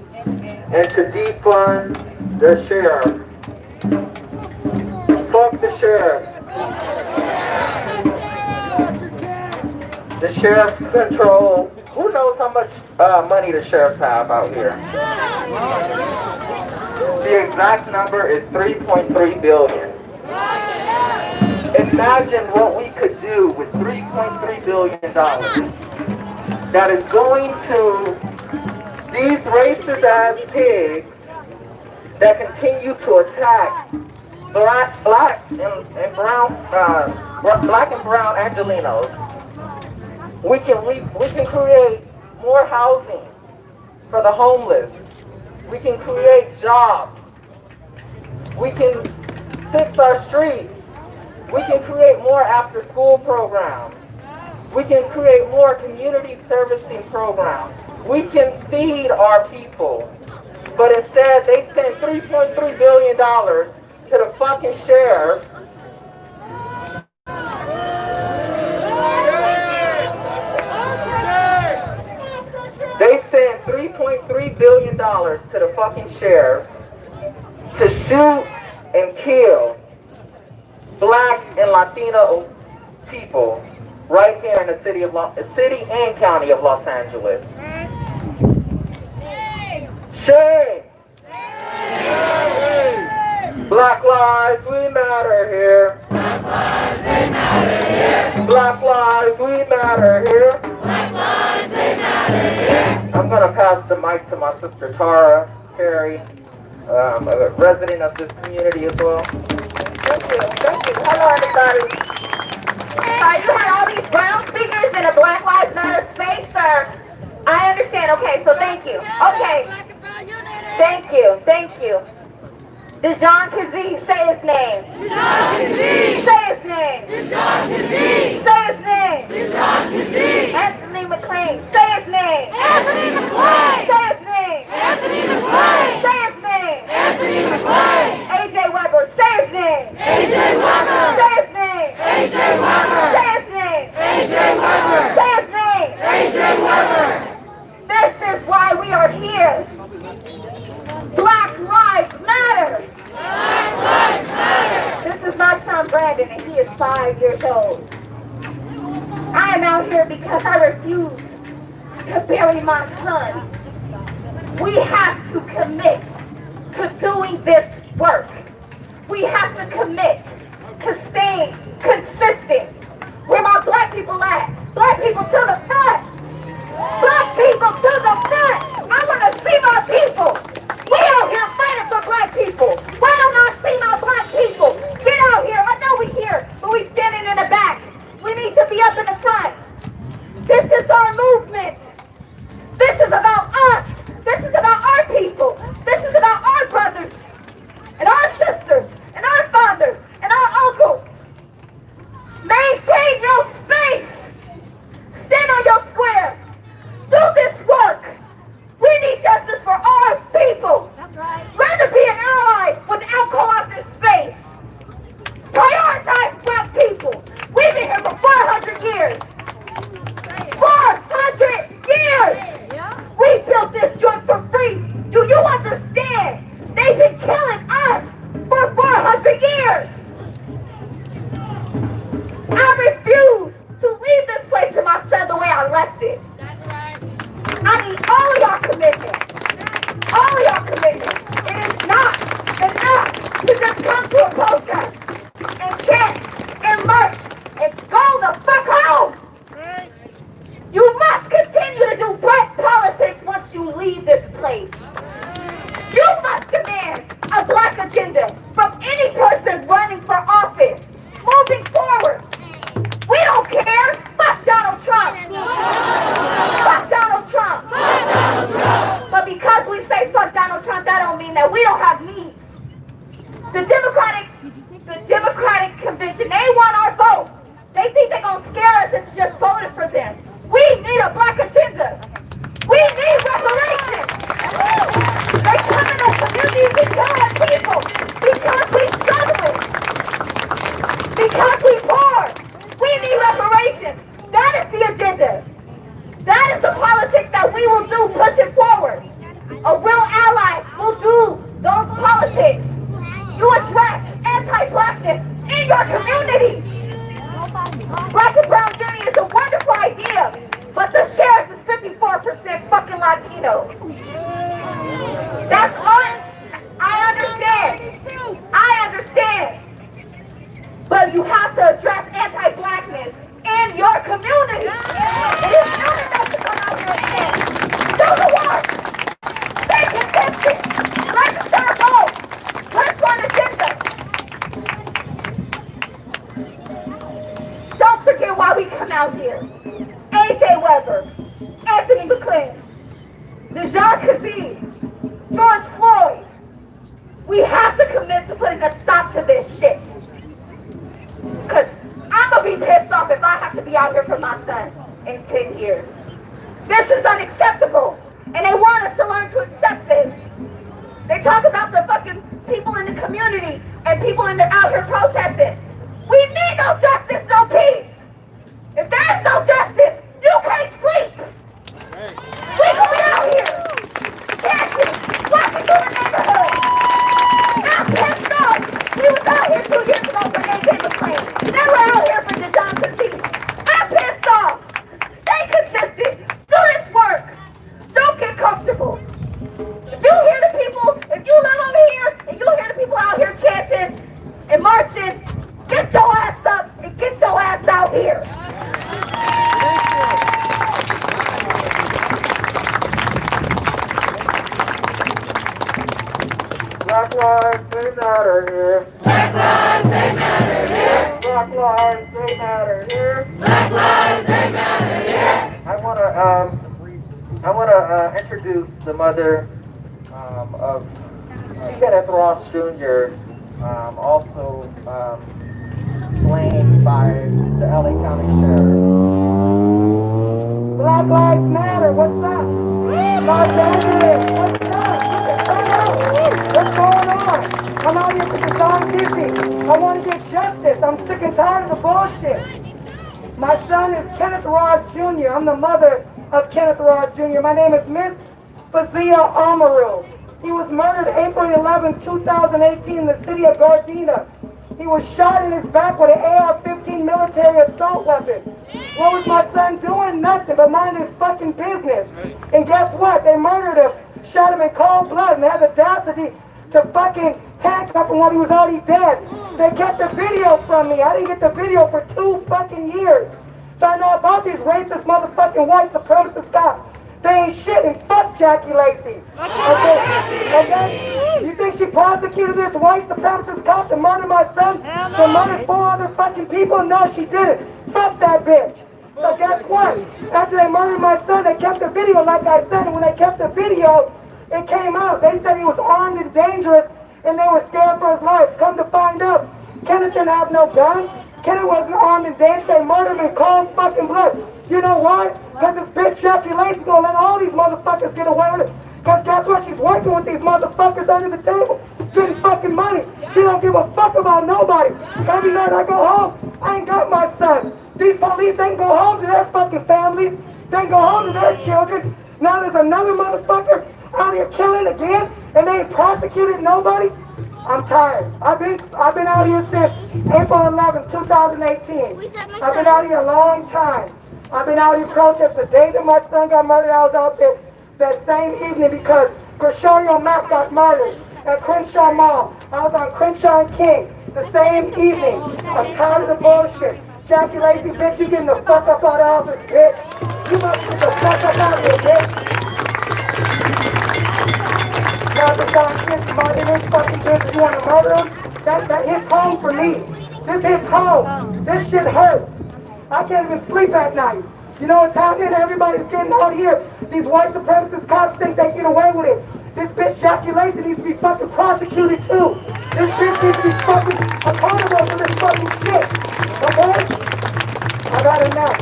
and to defund the sheriff. Fuck the sheriff. The sheriffs control. Who knows how much money the sheriffs have out here? The exact number is 3.3 billion. Imagine what we could do with $3.3 billion that is going to these racist ass pigs that continue to attack black and brown Angelenos. We can create more housing for the homeless. We can create jobs. We can fix our streets. We can create more after-school programs. We can create more community servicing programs. We can feed our people. But instead, they send $3.3 billion to the fucking sheriff. They send $3.3 billion to the fucking sheriffs to shoot and kill black and Latino people right here in the city and county of Los Angeles. Shame! Black lives, we matter here. Black lives, they matter here. Black lives, we matter here. Black lives, they matter here. I'm going to pass the mic to my sister Tara Perry, a resident of this community as well. Thank you. Thank you. Hello, everybody. You had all these brown speakers in a Black Lives Matter space, sir. I understand. Okay, so thank you. Okay. Thank you. Thank you. Dijon Kizzee, say his name. Dijon Kizzee. Say his name. Dijon Kizzee. Say his name. Dijon Kizzee. Anthony McLean, say his name. Anthony McLean. Say his name. Anthony McLean. Say his name. Anthony McLean. AJ Weber, say his name. AJ Weber. Say his name. AJ Weber. Say his name. AJ Weber. Say his name. AJ Weber. This is why we are here. Black Lives Matter. Black Lives Matter. This is my son Brandon, and he is 5 years old. I am out here because I refuse to bury my son. We have to commit to doing this work. We have to commit to staying consistent. Where my black people at? Black people to the front. Black people to the front. I want to see my people. We out here fighting for black people. Why don't I see my black people? Get out here. I know we here, but we standing in the back. We need to be up in the front. This is our movement. killing us for 400 years. I refuse to leave this place to my son the way I left it. I need all of y'all commitment. All of y'all commitment. It is not enough to just come to a protest and chant and march and go the fuck home. You must continue to do black politics once you leave this place. You must demand a black agenda from any person running for office. Moving forward. We don't care. Fuck Donald Trump. Fuck Donald Trump. But because we say fuck Donald Trump, that don't mean that we don't have needs. The Democratic convention, they want our vote. They think they're gonna scare us into just voting for them. We need a black agenda. We need reparations. They come in our communities and kill our people because we struggling. Because we poor. We need reparations. That is the agenda. That is the politics that we will do pushing forward. A real ally will do those politics. You address anti-blackness in your community. Black and brown journey is a wonderful idea, but the sheriff is 54% fucking Latino. That's all. I understand. I understand. But you have to address anti-blackness in your community. It is not enough to come out here and say, do the work. Stay consistent. Register a vote. Push for an agenda. Don't forget why we come out here. A.J. Weber, Anthony McClain, Dijon Kizzee, George Floyd. We have to commit to putting a stop to this shit. Because I'm going to be pissed off if I have to be out here for my son in 10 years. This is unacceptable. And they want us to learn to accept this. They talk about the fucking people in the community and people out here protesting. We need no justice, no peace. If there is no justice, you can't sleep. We gonna be out here, chanting, walking through the neighborhood. I'm pissed off. We was out here 2 years ago for A.J. McClain. Now we're out here for Dijon Kizzee. I'm pissed off. Stay consistent. Do this work. Don't get comfortable. If you hear the people, if you live over here and you hear the people out here chanting and marching, get your ass up and get your ass out here. Black lives, they matter here. Black lives, they matter here. Black lives, they matter here. Black lives, they matter here. I wanna introduce the mother of Kenneth Ross Jr., also slain by the LA County Sheriff. Black Lives Matter, what's up? Los Angeles, what's up? What's going on? I'm out here for Dijon Kizzee. I want to get justice. I'm sick and tired of the bullshit. My son is Kenneth Ross Jr. I'm the mother of Kenneth Ross Jr. My name is Miss Fazia Amaru. He was murdered April 11, 2018 in the city of Gardena. He was shot in his back with an AR-15 military assault weapon. What was my son doing? Nothing but minding his fucking business. And guess what? They murdered him, shot him in cold blood, and had the audacity to fucking handcuff him while he was already dead. They kept the video from me. I didn't get the video for 2 fucking years. So I know about these racist motherfucking white supremacist cops. They ain't shit, and fuck Jackie Lacey. Okay? You think she prosecuted this white supremacist cop to murder my son? To murder 4 other fucking people? No, she didn't. Fuck that bitch. So guess what? After they murdered my son, they kept the video like I said, and when they kept the video, it came out. They said he was armed and dangerous, and they were scared for his life. Come to find out, Kenneth didn't have no gun. Kenneth wasn't armed and dangerous. They murdered him in cold fucking blood. You know why? Because this bitch Jackie Lacey gonna let all these motherfuckers get away with it. Because guess what? She's working with these motherfuckers under the table, getting fucking money. She don't give a fuck about nobody. Every night I go home, I ain't got my son. These police, they can go home to their fucking families. They can go home to their children. Now there's another motherfucker out here killing again, and they ain't prosecuted nobody. I'm tired. I've been out here since April 11, 2018. I've been out here a long time. I've been out here protesting. The day that my son got murdered, I was out there that same evening because Gregorio Mack got murdered at Crenshaw Mall. I was on Crenshaw and King the same evening. I'm tired of the bullshit. Jackie Lacey, bitch, you getting the fuck up out of office, bitch. You must get the fuck up out of here, bitch. Now the John Kizzee murder this fucking bitch, you wanna murder him? That hits home for me. This hits home. This shit hurts. I can't even sleep at night. You know what's happening? Everybody's getting out here. These white supremacist cops think they get away with it. This bitch Jackie Lacey needs to be fucking prosecuted too. This bitch needs to be fucking accountable for this fucking shit. Okay? I got enough.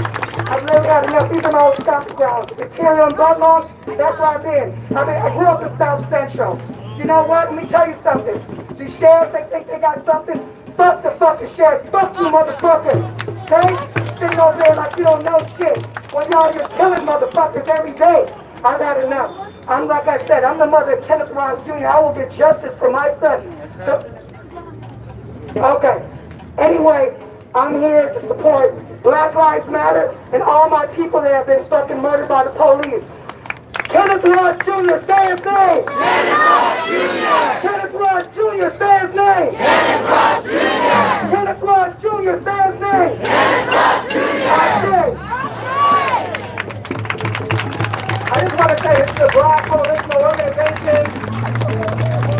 I've really got enough. These are my old stomping grounds. Imperial and Budlong, that's where I've been. I grew up in South Central. You know what? Let me tell you something. These sheriffs, they think they got something. Fuck the fucking sheriff. Fuck you motherfuckers. Okay? Sitting over there like you don't know shit. When y'all here killing motherfuckers every day. I've had enough. I'm like I said, I'm the mother of Kenneth Ross Jr. I will get justice for my son. Okay. Anyway, I'm here to support Black Lives Matter and all my people that have been fucking murdered by the police. Kenneth Ross Jr., say his name! Kenneth Ross Jr.! Kenneth Ross Jr., say his name! Kenneth Ross Jr.! Kenneth Ross Jr., say his name! Kenneth Ross Jr.! I just want to say this is a Black coalition organization.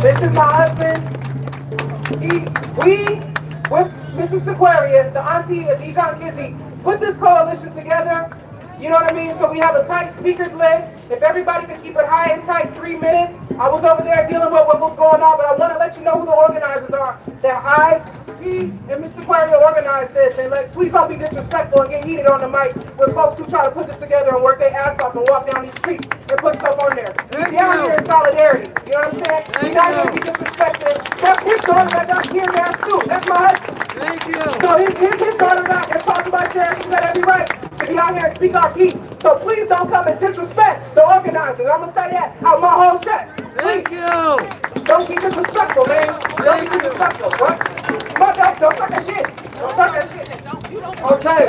This is my husband. We, with Mrs. Sequarian, the auntie of Dijon Kizzee, put this coalition together. You know what I mean? So we have a tight speakers list. If everybody can keep it high and tight, 3 minutes. I was over there dealing with what was going on, but I want to let you know who the organizers are. That he and Mr. Aquario organized this, and please don't be disrespectful and get heated on the mic with folks who try to put this together and work their ass off and walk down these streets and put stuff on there. We out here in solidarity. You know what I'm saying? We're not going to be disrespected. That's his daughter that got here now too. That's my husband. Thank you. So his daughter got and talk about sheriff. He's got every right to be out here and speak our piece. So please don't come and disrespect the organizers. I'm going to say that out my whole chest. Thank you. Don't be disrespectful, man. Don't be disrespectful, bro. Don't talk that shit. Don't talk that shit. Okay.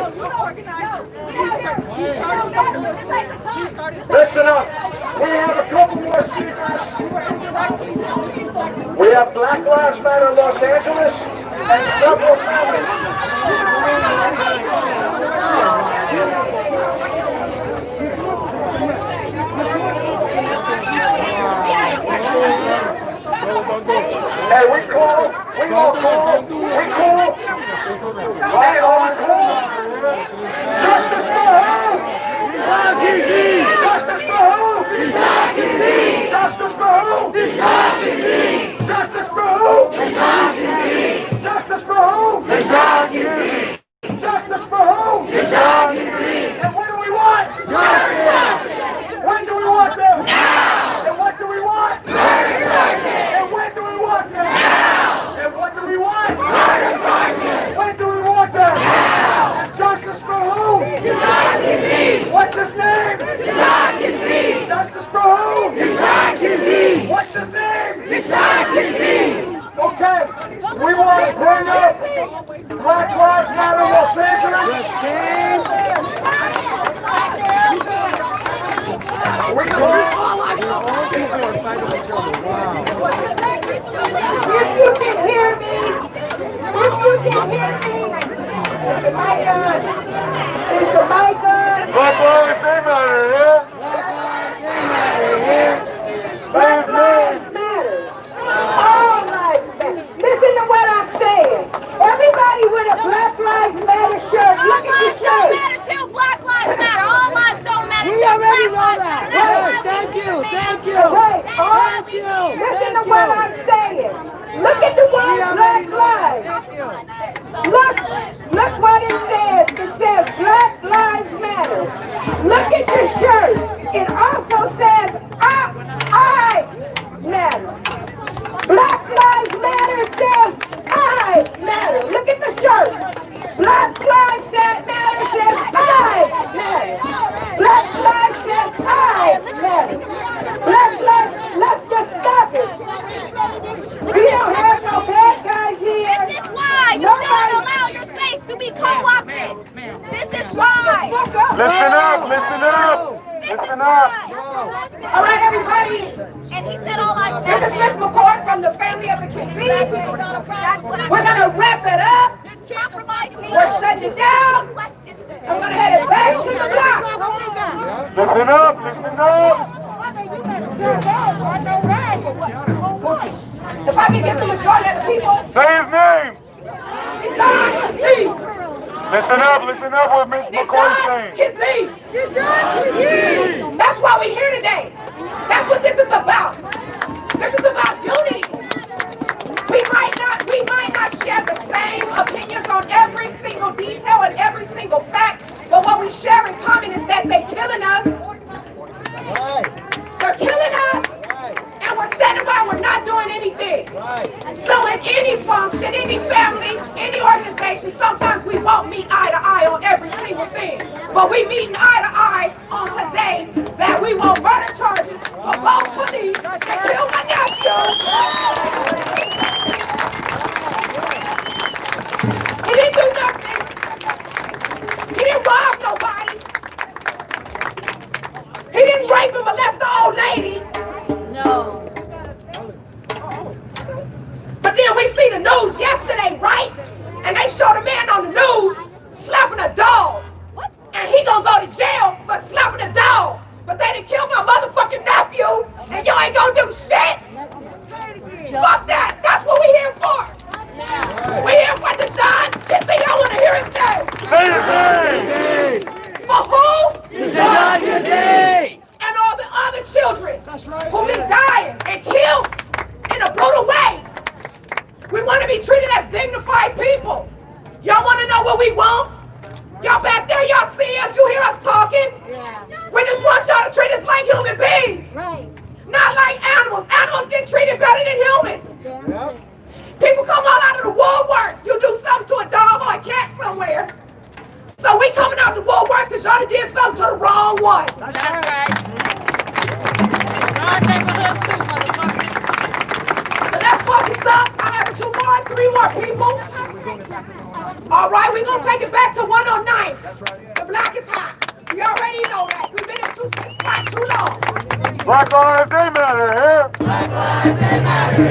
Listen up. We have a couple more speakers. We have Black Lives Matter Los Angeles and several families. Hey, we cool. Hey, are we cool? Justice for who? Justice for who? Justice for who? Justice for who? Justice for who? Justice for who? And what do we want? When do we want them? Now! And what do we want? Murder charges! And when do we want them? Now! And what do we want? Murder charges! When do we want them? Now! Justice for who? Kizzee! What's his name? Kizzee! Justice for who? Kizzee! What's his name? Kizzee! Okay, we want to bring up Black Lives Matter Los Angeles. We call if you can hear me, is the mic on? Black Lives Matter here. Black Lives Matter. All lives matter. Listen to what I'm saying. Everybody with a Black Lives Matter shirt, look at your shirt. Black Lives don't matter too. Black Lives matter. All lives don't matter. We already know that. Thank you. Right. Thank you. Listen to what I'm saying. Look at the word Black Lives. Look what it says. It says Black Lives Matter. Look at your shirt. It also says I matter. Black Lives Matter says I matter. Look at the shirt. Black Lives Matter says I matter. Black Lives says I matter. Black Lives Listen up, listen up, listen up. All right, everybody. And he said all I This is Miss McCoy from the family of the Kizzee. We're going to wrap it up. We're shutting it down. I'm going to head it back to the block. Listen up, listen up. If I can get the majority of the people. Say his name. Kizzee. Listen up what Miss McCoy's saying. Kizzee. That's why we're here today. That's what this is about. This is about unity. We might not share the same opinions on every single detail and every single fact, but what we share in common is that they're killing us. They're killing us, and we're standing by. We're not doing anything. So in any function, any family, any organization, sometimes we won't meet eye to eye on every single thing, but we meet eye to eye on today that we want murder charges for both police and kill my nephew. He didn't do nothing. He didn't rob nobody. He didn't rape and molest the old lady. No. But then we see the news yesterday, right? And they showed a man on the news slapping a dog. What? And he gonna go to jail for slapping a dog. But they done killed my motherfucking nephew, and y'all ain't gonna do shit. Fuck that. That's what we here for. We here for Dijon. Kizzee, I wanna hear his name. For who? Dijon Kizzee. And all the other children who've been dying and killed in a brutal way. We want to be treated as dignified people. Y'all want to know what we want? Y'all back there, y'all see us, you hear us talking? We just want y'all to treat us like human beings. Not like animals. Animals get treated better than humans. People come all out of the woodworks. You do something to a dog or a cat somewhere. So we coming out the woodworks because y'all did something to the wrong one. That's right. Our neighborhood too, motherfuckers. So let's focus up. I have 3 more people. All right, we're going to take it back to 109th. The block is hot. We already know that. We've been in this spot too long. Black lives, they matter here. Black lives, they matter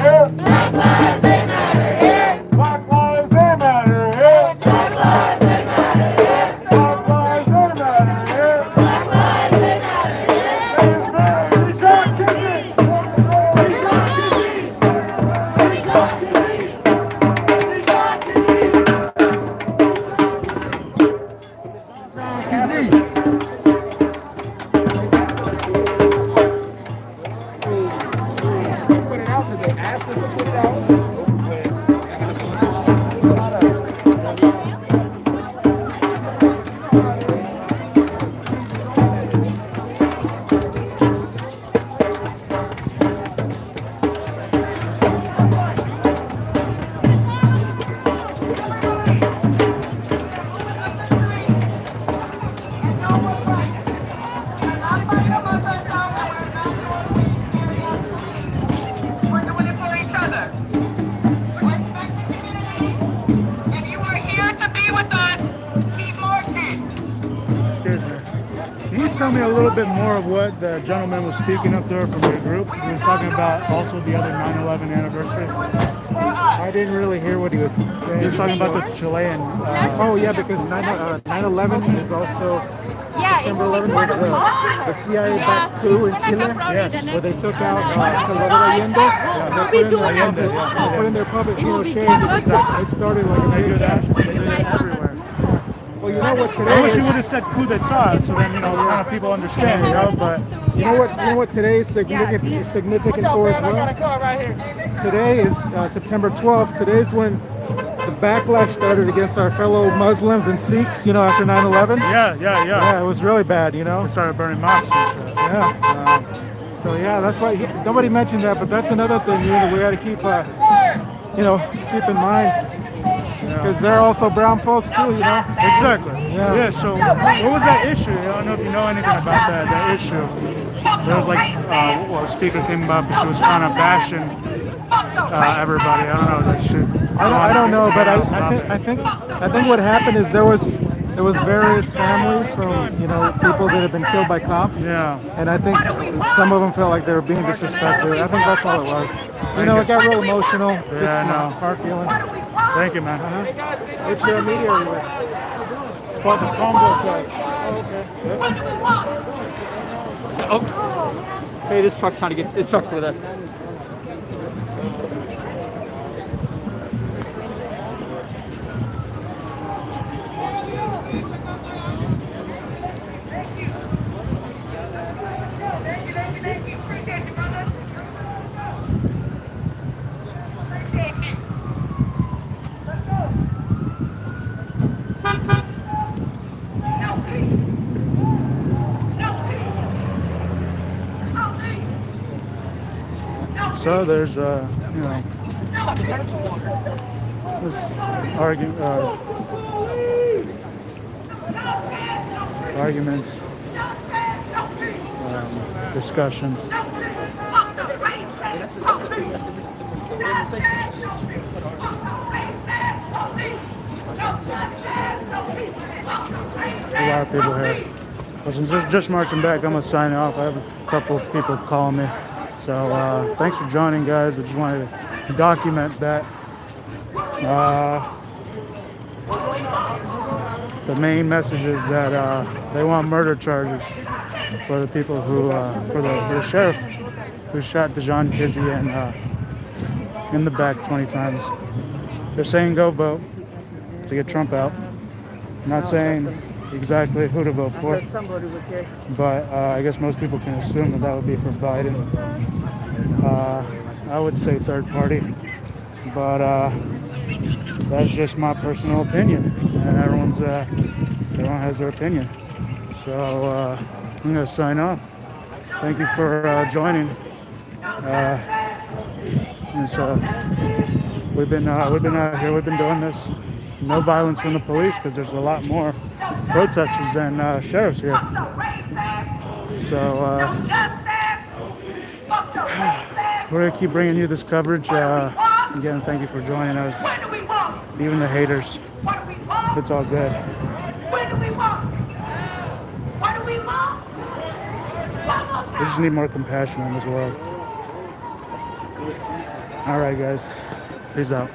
here. Black lives, they matter here. Black lives, they matter here. Black lives, they matter here. Black lives, they matter here. Black lives, they matter here. Black lives, they matter here. Dijon Kizzee. Tell me a little bit more of what the gentleman was speaking up there from your group. He was talking about also the other 9/11 anniversary. I didn't really hear what he was saying. He was talking about the Chilean. Oh yeah, because 9/11 is also September 11th was the CIA back coup in Chile. Yes, where they took out Salvador Allende. Yeah, they put in their public shame. Exactly. It started like a big action. They did it everywhere. Well, you know what today I wish you would have said coup d'etat, so then kind of people understand, But you know what today is significant for as well. Today is September 12th. Today is when the backlash started against our fellow Muslims and Sikhs. After 9/11. Yeah. It was really bad. They started burning mosques and shit. Yeah. So yeah, that's why nobody mentioned that, but that's another thing that we got to keep keep in mind. Because they're also brown folks too, Exactly. Yeah. So what was that issue? I don't know if you know anything about that issue. There was a speaker came up and she was kind of bashing everybody. I don't know that shit. I don't know, but I think what happened is there was it was various families from, you know, people that have been killed by cops. Yeah. And I think some of them felt like they were being disrespected. I think that's all it was. You know, it got real emotional. Yeah, I know. Hard feelings. Thank you, man. Which media are you with? It's called the Convo Couch. Oh, okay. Hey, this truck's trying to get, this truck's for this. So there's, you know, this arguments, discussions. A lot of people here. Well, since they're just marching back, I'm gonna sign off. I have a couple of people calling me. So thanks for joining, guys. I just wanted to document that. The main message is that they want murder charges for the people who, for the sheriff who shot Dijon, Kizzee, and in the back 20 times. They're saying go vote to get Trump out. I'm not saying exactly who to vote for, but I guess most people can assume that that would be for Biden. I would say third party, but that's just my personal opinion, and everyone has their opinion. So I'm gonna sign off. Thank you for joining. We've been out here. We've been doing this. No violence from the police because there's a lot more protesters than sheriffs here. So we're gonna keep bringing you this coverage. Again, thank you for joining us. Even the haters, it's all good. We just need more compassion in this world. All right, guys. Peace out.